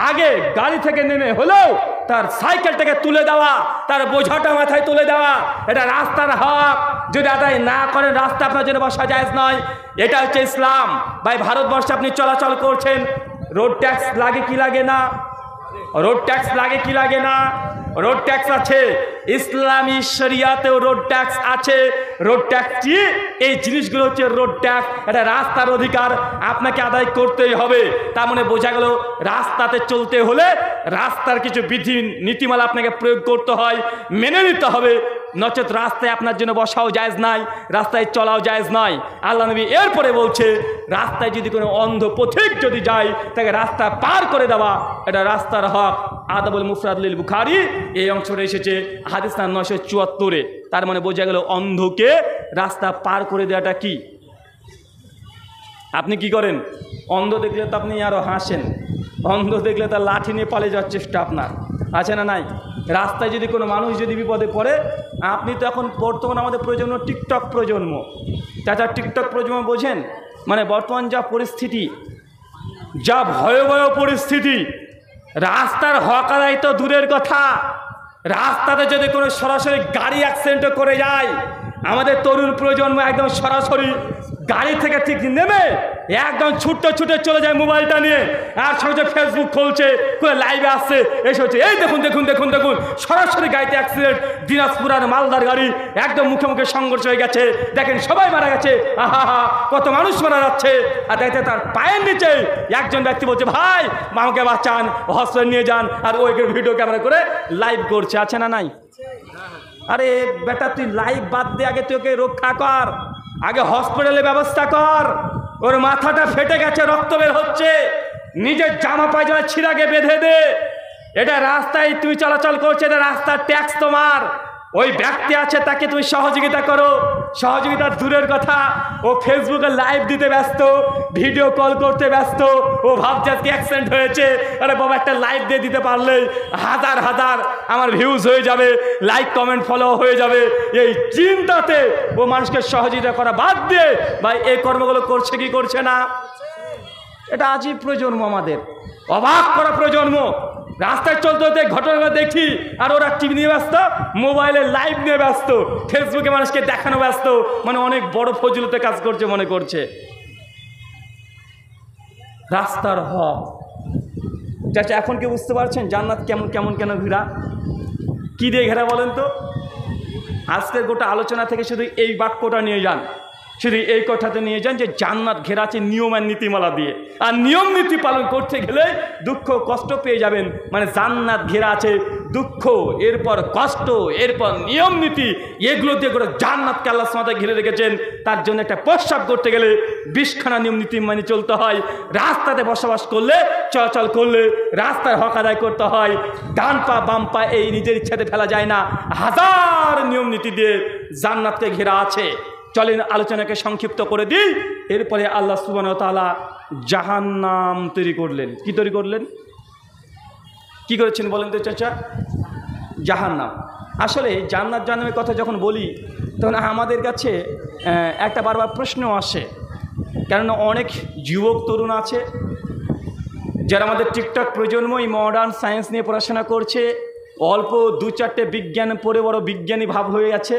আগে গাড়ি থেকে নেমে হলেও তার সাইকেলটাকে তুলে দেওয়া, তার বোঝাটা মাথায় তুলে দেওয়া, এটা রাস্তার হক। যদি আদায় না করেন রাস্তা আপনার জন্য বসা জায়েজ নয়। এটা হচ্ছে ইসলাম। ভাই ভারতবর্ষে আপনি চলাচল করছেন, রোড ট্যাক্স লাগে কি লাগে না? রোড ট্যাক্স লাগে কি লাগে না? রোড ট্যাক্স আছে, ইসলামী শরিয়াতেও রোড ট্যাক্স আছে। রোড ট্যাক্স কি? এই জিনিসগুলো হচ্ছে রোড ট্যাক্স, এটা রাস্তার অধিকার, আপনাকে আদায় করতেই হবে। তার মানে বোঝা গেল রাস্তাতে চলতে হলে রাস্তার কিছু বিধি নীতিমালা আপনাকে প্রয়োগ করতে হয়, মেনে নিতে হবে, নচেত রাস্তায় আপনার জন্য বসাও জায়েজ নাই, রাস্তায় চলাও জায়েজ নয়। আল্লাহ নবী এরপরে বলছে রাস্তায় যদি কোনো অন্ধ পথিক যদি যায় তাকে রাস্তা পার করে দেওয়া, এটা রাস্তার হক। আদাবুল মুফরাদ লিল বুখারী এই অংশটা এসেছে হাদিস নাম্বার 974-এ। তার মানে বোঝা গেল অন্ধকে রাস্তা পার করে দেওয়াটা কি? আপনি কি করেন? অন্ধ দেখলে তো আপনি আরও হাসেন, অন্ধ দেখলে তার লাঠি নিয়ে পালিয়ে যাওয়ার চেষ্টা আপনার আছে না নাই? রাস্তায় যদি কোনো মানুষ যদি বিপদে পড়ে, আপনি তো এখন বর্তমান আমাদের প্রজন্ম টিকটক প্রজন্ম, চাচা টিকটক প্রজন্ম বোঝেন? মানে বর্তমান যা পরিস্থিতি, যা ভয়াবহ পরিস্থিতি, রাস্তার হক আদায় তো দূরের কথা, রাস্তাতে যদি কোনো সরাসরি গাড়ি অ্যাক্সিডেন্ট করে যায়, আমাদের তরুণ প্রজন্ম একদম সরাসরি গাড়ি থেকে ঠিক নেমে একদম ছুটতে ছুটে চলে যায় মোবাইলটা নিয়ে, আর সঙ্গে ফেসবুক খুলছে, খুলে লাইভে আসছে, এসে হচ্ছে এই দেখুন দেখুন দেখুন দেখুন সরাসরি গাড়িতে অ্যাক্সিডেন্ট, দিনাজপুর আর মালদার গাড়ি একদম মুখে মুখে সংঘর্ষ হয়ে গেছে, দেখেন সবাই মারা গেছে, আহা হা কত মানুষ মারা যাচ্ছে। আর দেখতে তার পায়ের নিচে একজন ব্যক্তি বলছে ভাই আমাকে বাঁচান, হসপিটাল নিয়ে যান, আর ওই ভিডিও ক্যামেরা করে লাইভ করছে, আছে না নাই? আরে বেটা তুই লাইভ বাদ দে, আগে তুই ওকে রক্ষা কর, আগে হসপিটালে ব্যবস্থা কর। ওর মাথাটা ফেটে গেছে, রক্ত বের হচ্ছে, নিজের জামা পায়জামা ছিঁড়াকে বেঁধে দে। এটা রাস্তায় তুমি চলাচল করছে, এটা রাস্তার ট্যাক্স তোমার। ওই ব্যক্তি আছে তাকে তুমি সহযোগিতা করো, সহযোগিতা দূরের কথা, ও ফেসবুকে লাইভ দিতে ব্যস্ত, ভিডিও কল করতে ব্যস্ত, ও ভাবছে আজকে অ্যাক্সিডেন্ট হয়েছে, আরে বাবা একটা লাইভ দিয়ে দিতে পারলে হাজার হাজার আমার ভিউজ হয়ে যাবে, লাইক কমেন্ট ফলো হয়ে যাবে, এই চিন্তাতে ও মানুষকে সহযোগিতা করা বাদ দিয়ে ভাই এই কর্মগুলো করছে কি করছে না? এটা আজীব প্রজন্ম, আমাদের অবাক করা প্রজন্ম। রাস্তায় চলতে হতে ঘটনা দেখি আর ওরা টিভি নিয়ে ব্যস্ত, মোবাইলে লাইভ নিয়ে ব্যস্ত, ফেসবুকে মানুষকে দেখানো ব্যস্ত, মানে অনেক বড় ফজিলতে কাজ করছে মনে করছে। রাস্তার হক চাচা এখন কি বুঝতে পারছেন জান্নাত কেমন কেমন কেন ঘেরা, কি দিয়ে ঘেরা বলেন তো? আজকের গোটা আলোচনা থেকে শুধু এই বাক্যটা নিয়ে যান, শুধু এই কথাতে নিয়ে যান যে জান্নাত ঘেরা আছে নিয়ম আর নীতিমালা দিয়ে, আর নিয়ম নীতি পালন করতে গেলে দুঃখ কষ্ট পেয়ে যাবেন। মানে জান্নাত ঘেরা আছে দুঃখ, এরপর কষ্ট, এরপর নিয়ম নীতি, এগুলো দিয়ে করে জান্নাতকে আল্লাহ সুবহানাহু ঘিরে রেখেছেন। তার জন্য একটা প্রস্রাব করতে গেলে 20খানা নিয়ম নীতি মানে চলতে হয়। রাস্তাতে বসবাস করলে, চলাচল করলে রাস্তার হক আদায় করতে হয়। ডান পা বাম পা এই নিজের ইচ্ছাতে ফেলা যায় না, হাজার নিয়ম নীতি দিয়ে জান্নাতকে ঘেরা আছে। চলেন আলোচনাকে সংক্ষিপ্ত করে দিই। এরপরে আল্লাহ সুবহানাহু ওয়া তাআলা জাহান্নাম তৈরি করলেন। কি তৈরি করলেন? কি করেছেন বলেন তো চাচা? জাহান্নাম। আসলে জান্নাত জাহান্নামের কথা যখন বলি তখন আমাদের কাছে একটা বারবার প্রশ্ন আসে, কেননা অনেক যুবক তরুণ আছে যারা আমাদের টিকটক প্রজন্ম, এই মডার্ন সায়েন্স নিয়ে পড়াশোনা করছে, অল্প 2-4টে বিজ্ঞান পড়ে বড় বিজ্ঞানী ভাব হয়ে গেছে।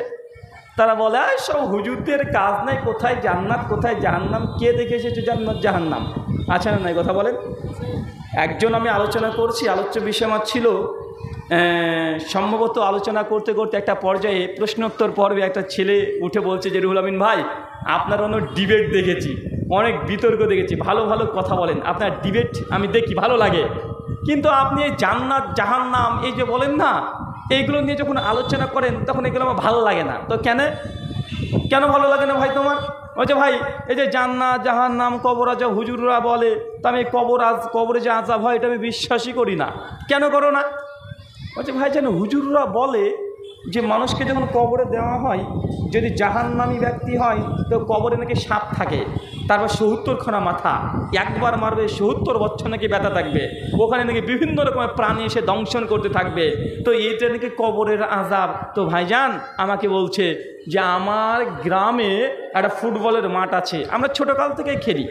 তারা বলে সব হুজুরদের কাজ নাই, কোথায় জান্নাত কোথায় জাহান্নাম, কে দেখে এসেছে জান্নাত জাহান্নাম? আচ্ছা না নাই কথা বলেন? একজন আমি আলোচনা করছি, আলোচ্য বিষয় আমার ছিল সম্ভবত আলোচনা করতে করতে একটা পর্যায়ে প্রশ্নোত্তর পর্বে একটা ছেলে উঠে বলছে যে রুহুল আমিন ভাই, আপনার অন্য ডিবেট দেখেছি, অনেক বিতর্ক দেখেছি, ভালো ভালো কথা বলেন, আপনার ডিবেট আমি দেখি, ভালো লাগে, কিন্তু আপনি এই জান্নাত জাহান্নাম এই যে বলেন না, এইগুলো নিয়ে যখন আলোচনা করেন তখন এগুলো আমার ভালো লাগে না। তো কেন ভালো লাগে না ভাই তোমার? বলছে ভাই এই যে জান্নাত জাহান্নাম কবর আজাব হুজুররা বলে, তো আমি কবরে যে আজাব হয় এটা আমি বিশ্বাসই করি না। কেন করো না? বলছে ভাই যেন হুজুররা বলে যে মানুষকে যখন কবরে দেওয়া হয়, যদি জাহান্নামী ব্যক্তি হয় তো কবরে নাকি সাপ থাকে, তারপর ৭০খানা মাথা, একবার মারবে ৭০ বছর নাকি ব্যথা থাকবে, ওখানে নাকি বিভিন্ন রকমের প্রাণী এসে দংশন করতে থাকবে, তো এইটা নাকি কবরের আযাব। তো ভাইজান আমাকে বলছে যে আমার গ্রামে একটা ফুটবলের মাঠ আছে, আমরা ছোটোকাল থেকেই খেলি,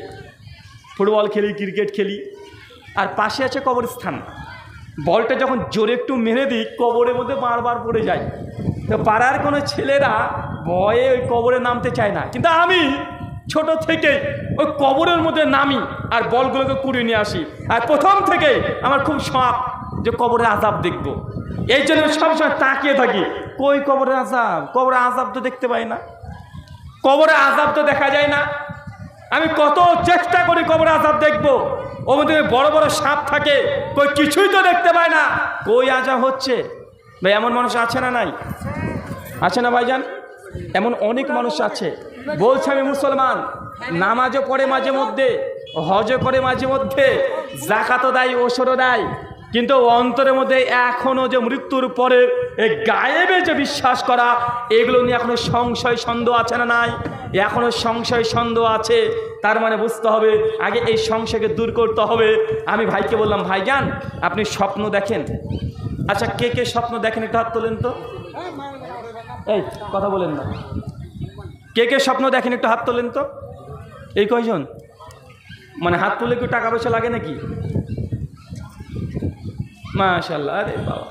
ফুটবল খেলি, ক্রিকেট খেলি, আর পাশে আছে কবরস্থান। বলটা যখন জোরে একটু মেরে দিই কবরের মধ্যে বারবার পড়ে যায়, তো পাড়ার কোনো ছেলেরা ভয়ে ওই কবরে নামতে চায় না, কিন্তু আমি ছোট থেকে ওই কবরের মধ্যে নামি আর বলগুলোকে কুড়িয়ে নিয়ে আসি। আর প্রথম থেকে আমার খুব শখ যে কবরের আযাব দেখব, এই জন্য সবসময় তাকিয়ে থাকি কই কবরের আযাব। কবরের আযাব তো দেখতে পাই না, কবরের আযাব তো দেখা যায় না। আমি কত চেষ্টা করি কবরের আযাব দেখবো, ওর মধ্যে বড় বড় সাপ থাকে, কই কিছুই তো দেখতে পায় না, কই আযাব হচ্ছে। ভাই এমন মানুষ আছে না নাই? আছে না ভাইজান? এমন অনেক মানুষ আছে। বলছে আমি মুসলমান, নামাজও পড়ে মাঝে মধ্যে, হজও করে মাঝে মধ্যে, যাকাতও দেয়, ওশরও দেয়, কিন্তু অন্তরের মধ্যে এখনও যে মৃত্যুর পরে এই গায়েবে যে বিশ্বাস করা, এগুলো নিয়ে এখনো সংশয় সন্দেহ আছে না নাই? এখনও সংশয় সন্দেহ আছে। তার মানে বুঝতে হবে আগে এই সংশয়কে দূর করতে হবে। আমি ভাইকে বললাম, ভাইজান আপনি স্বপ্ন দেখেন? আচ্ছা কে কে স্বপ্ন দেখেন একটু হাত তোলেন তো। এই কথা বলেন না, কে কে স্বপ্ন দেখেন একটু হাত তোলেন তো। এই কয়জন? মানে হাত তুলে কি টাকা পয়সা লাগে নাকি? মাশাআল্লাহ, আরে বাবা,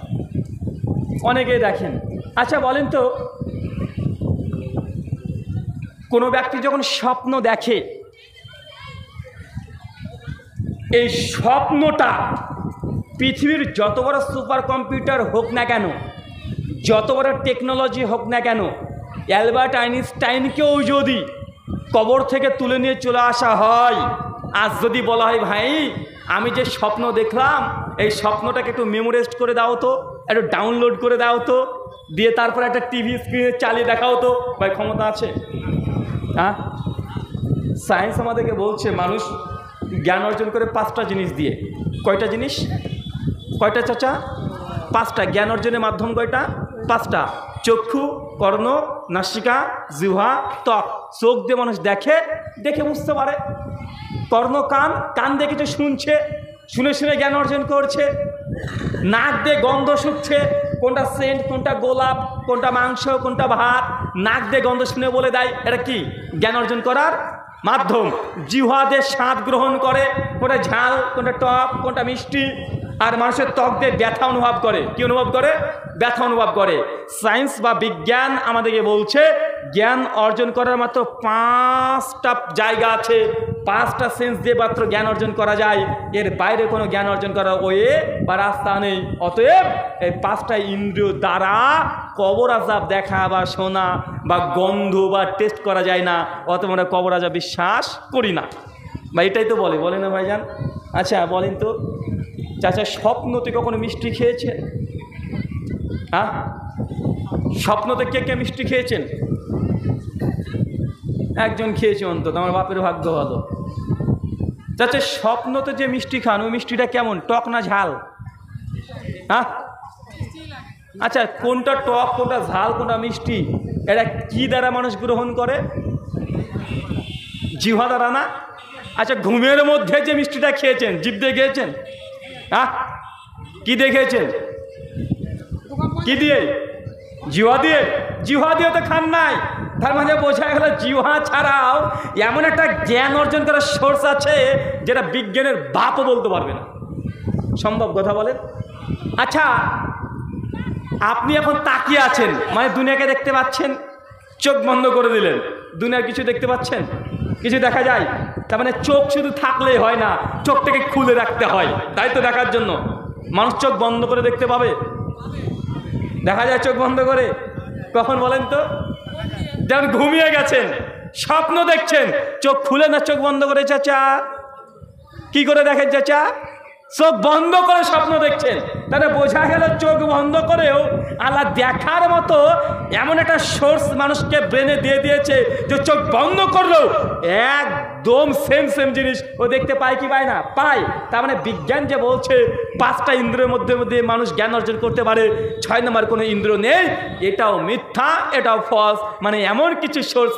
অনেকেই দেখেন। আচ্ছা বলেন তো, কোনো ব্যক্তি যখন স্বপ্ন দেখে, এই স্বপ্নটা পৃথিবীর যত বড় সুপার কম্পিউটার হোক না কেন, যত বড় টেকনোলজি হোক না কেন, অ্যালবার্ট আইনস্টাইনকেও যদি কবর থেকে তুলে নিয়ে চলে আসা হয়, আজ যদি বলা হয় ভাই আমি যে স্বপ্ন দেখলাম এই স্বপ্নটাকে একটু মেমোরাইজ করে দাও তো, একটু ডাউনলোড করে দাও তো, দিয়ে তারপর একটা টিভি স্ক্রিনে চালিয়ে দেখাও তো, ভাই ক্ষমতা আছে? হ্যাঁ, সায়েন্স আমাদেরকে বলছে মানুষ জ্ঞান অর্জন করে 5টা জিনিস দিয়ে। কয়টা জিনিস? কয়টা চাচা? 5টা। জ্ঞান অর্জনের মাধ্যম কয়টা? 5টা। চক্ষু, কর্ণ, নাসিকা, জিহ্বা, ত্বক। চোখ দিয়ে মানুষ দেখে, দেখে বুঝতে পারে। কর্ণ, কান দিয়ে কিছু শুনছে, শুনে শুনে জ্ঞান অর্জন করছে। নাক দিয়ে গন্ধ শুকছে, কোনটা সেন্ট, কোনটা গোলাপ, কোনটা মাংস, কোনটা ভাত, নাক দিয়ে গন্ধ শুনে বলে দেয়, এটা কি? জ্ঞান অর্জন করার মাধ্যম। জিহ্বা দিয়ে স্বাদ গ্রহণ করে, কোনটা ঝাল, কোনটা টক, কোনটা মিষ্টি। আর মানুষের ত্বক দিয়ে ব্যথা অনুভব করে। কি অনুভব করে? ব্যথা অনুভব করে। সায়েন্স বা বিজ্ঞান আমাদেরকে বলছে জ্ঞান অর্জন করার মাত্র 5টা জায়গা আছে, 5টা সেন্স দিয়ে মাত্র জ্ঞান অর্জন করা যায়। এর বাইরে কোনো জ্ঞান অর্জন করার ওয়ে বা রাস্তা নেই। অতএব এই 5টা ইন্দ্রিয় দ্বারা কবর আযাব দেখা বা শোনা বা গন্ধ বা টেস্ট করা যায় না। অত আমরা কবর আযাব বিশ্বাস করি না। বা এটাই তো বলে না ভাইজান? আচ্ছা বলেন তো চাচা, স্বপ্নতে কখনো মিষ্টি খেয়েছেন? হ্যাঁ, স্বপ্নতে কে কে মিষ্টি খেয়েছেন? একজন খেয়েছে অন্তত, আমার বাপের ভাগ্য ভালো। চাচা স্বপ্নতে যে মিষ্টি খান, ওই মিষ্টিটা কেমন, টক না ঝাল? হ্যাঁ, আচ্ছা কোনটা টক, কোনটা ঝাল, কোনটা মিষ্টি, এটা কি দ্বারা মানুষ গ্রহণ করে? জিহ্বা দ্বারা না? আচ্ছা ঘুমের মধ্যে যে মিষ্টিটা খেয়েছেন, জিভ দিয়ে খেয়েছেন? হ্যাঁ, কি দিয়ে খেয়েছেন? কি দিয়ে? জিহ্বা দিয়ে? জিহ্বা দিয়ে তো খান নাই। তার মানে বোঝা গেল জিহ্বা ছাড়াও এমন একটা জ্ঞান অর্জন করার সোর্স আছে যেটা বিজ্ঞানের বাপও বলতে পারবে না। সম্ভব কথা বলেন? আচ্ছা আপনি এখন তাকিয়ে আছেন, মানে দুনিয়াকে দেখতে পাচ্ছেন, চোখ বন্ধ করে দিলেন, দুনিয়ার কিছু দেখতে পাচ্ছেন? কিছু দেখা যায়? তার মানে চোখ শুধু থাকলেই হয় না, চোখটাকে খুলে রাখতে হয়, তাই তো দেখার জন্য। মানুষ চোখ বন্ধ করে দেখতে পাবে? দেখা যায় চোখ বন্ধ করে কখন বলেন তো? যেমন ঘুমিয়ে গেছেন, স্বপ্ন দেখছেন, চোখ খুলে না চোখ বন্ধ করে? চাচা কি করে দেখেন চাচা? চোখ বন্ধ করে স্বপ্ন দেখছেন। তাহলে বোঝা গেল চোখ বন্ধ করেও আল্লাহ দেখার মতো এমন একটা সোর্স মানুষকে ব্রেনে দিয়ে দিয়েছে যে চোখ বন্ধ করলেও একদম সেম সেম জিনিস ও দেখতে পায় কি পায় না? পায়। তার মানে বিজ্ঞান যে বলছে 5টা ইন্দ্রিয়ের মধ্যে মানুষ জ্ঞান অর্জন করতে পারে, 6 নম্বর কোনো ইন্দ্রিয় নেই, এটাও মিথ্যা, এটাও ফলস। মানে এমন কিছু সোর্স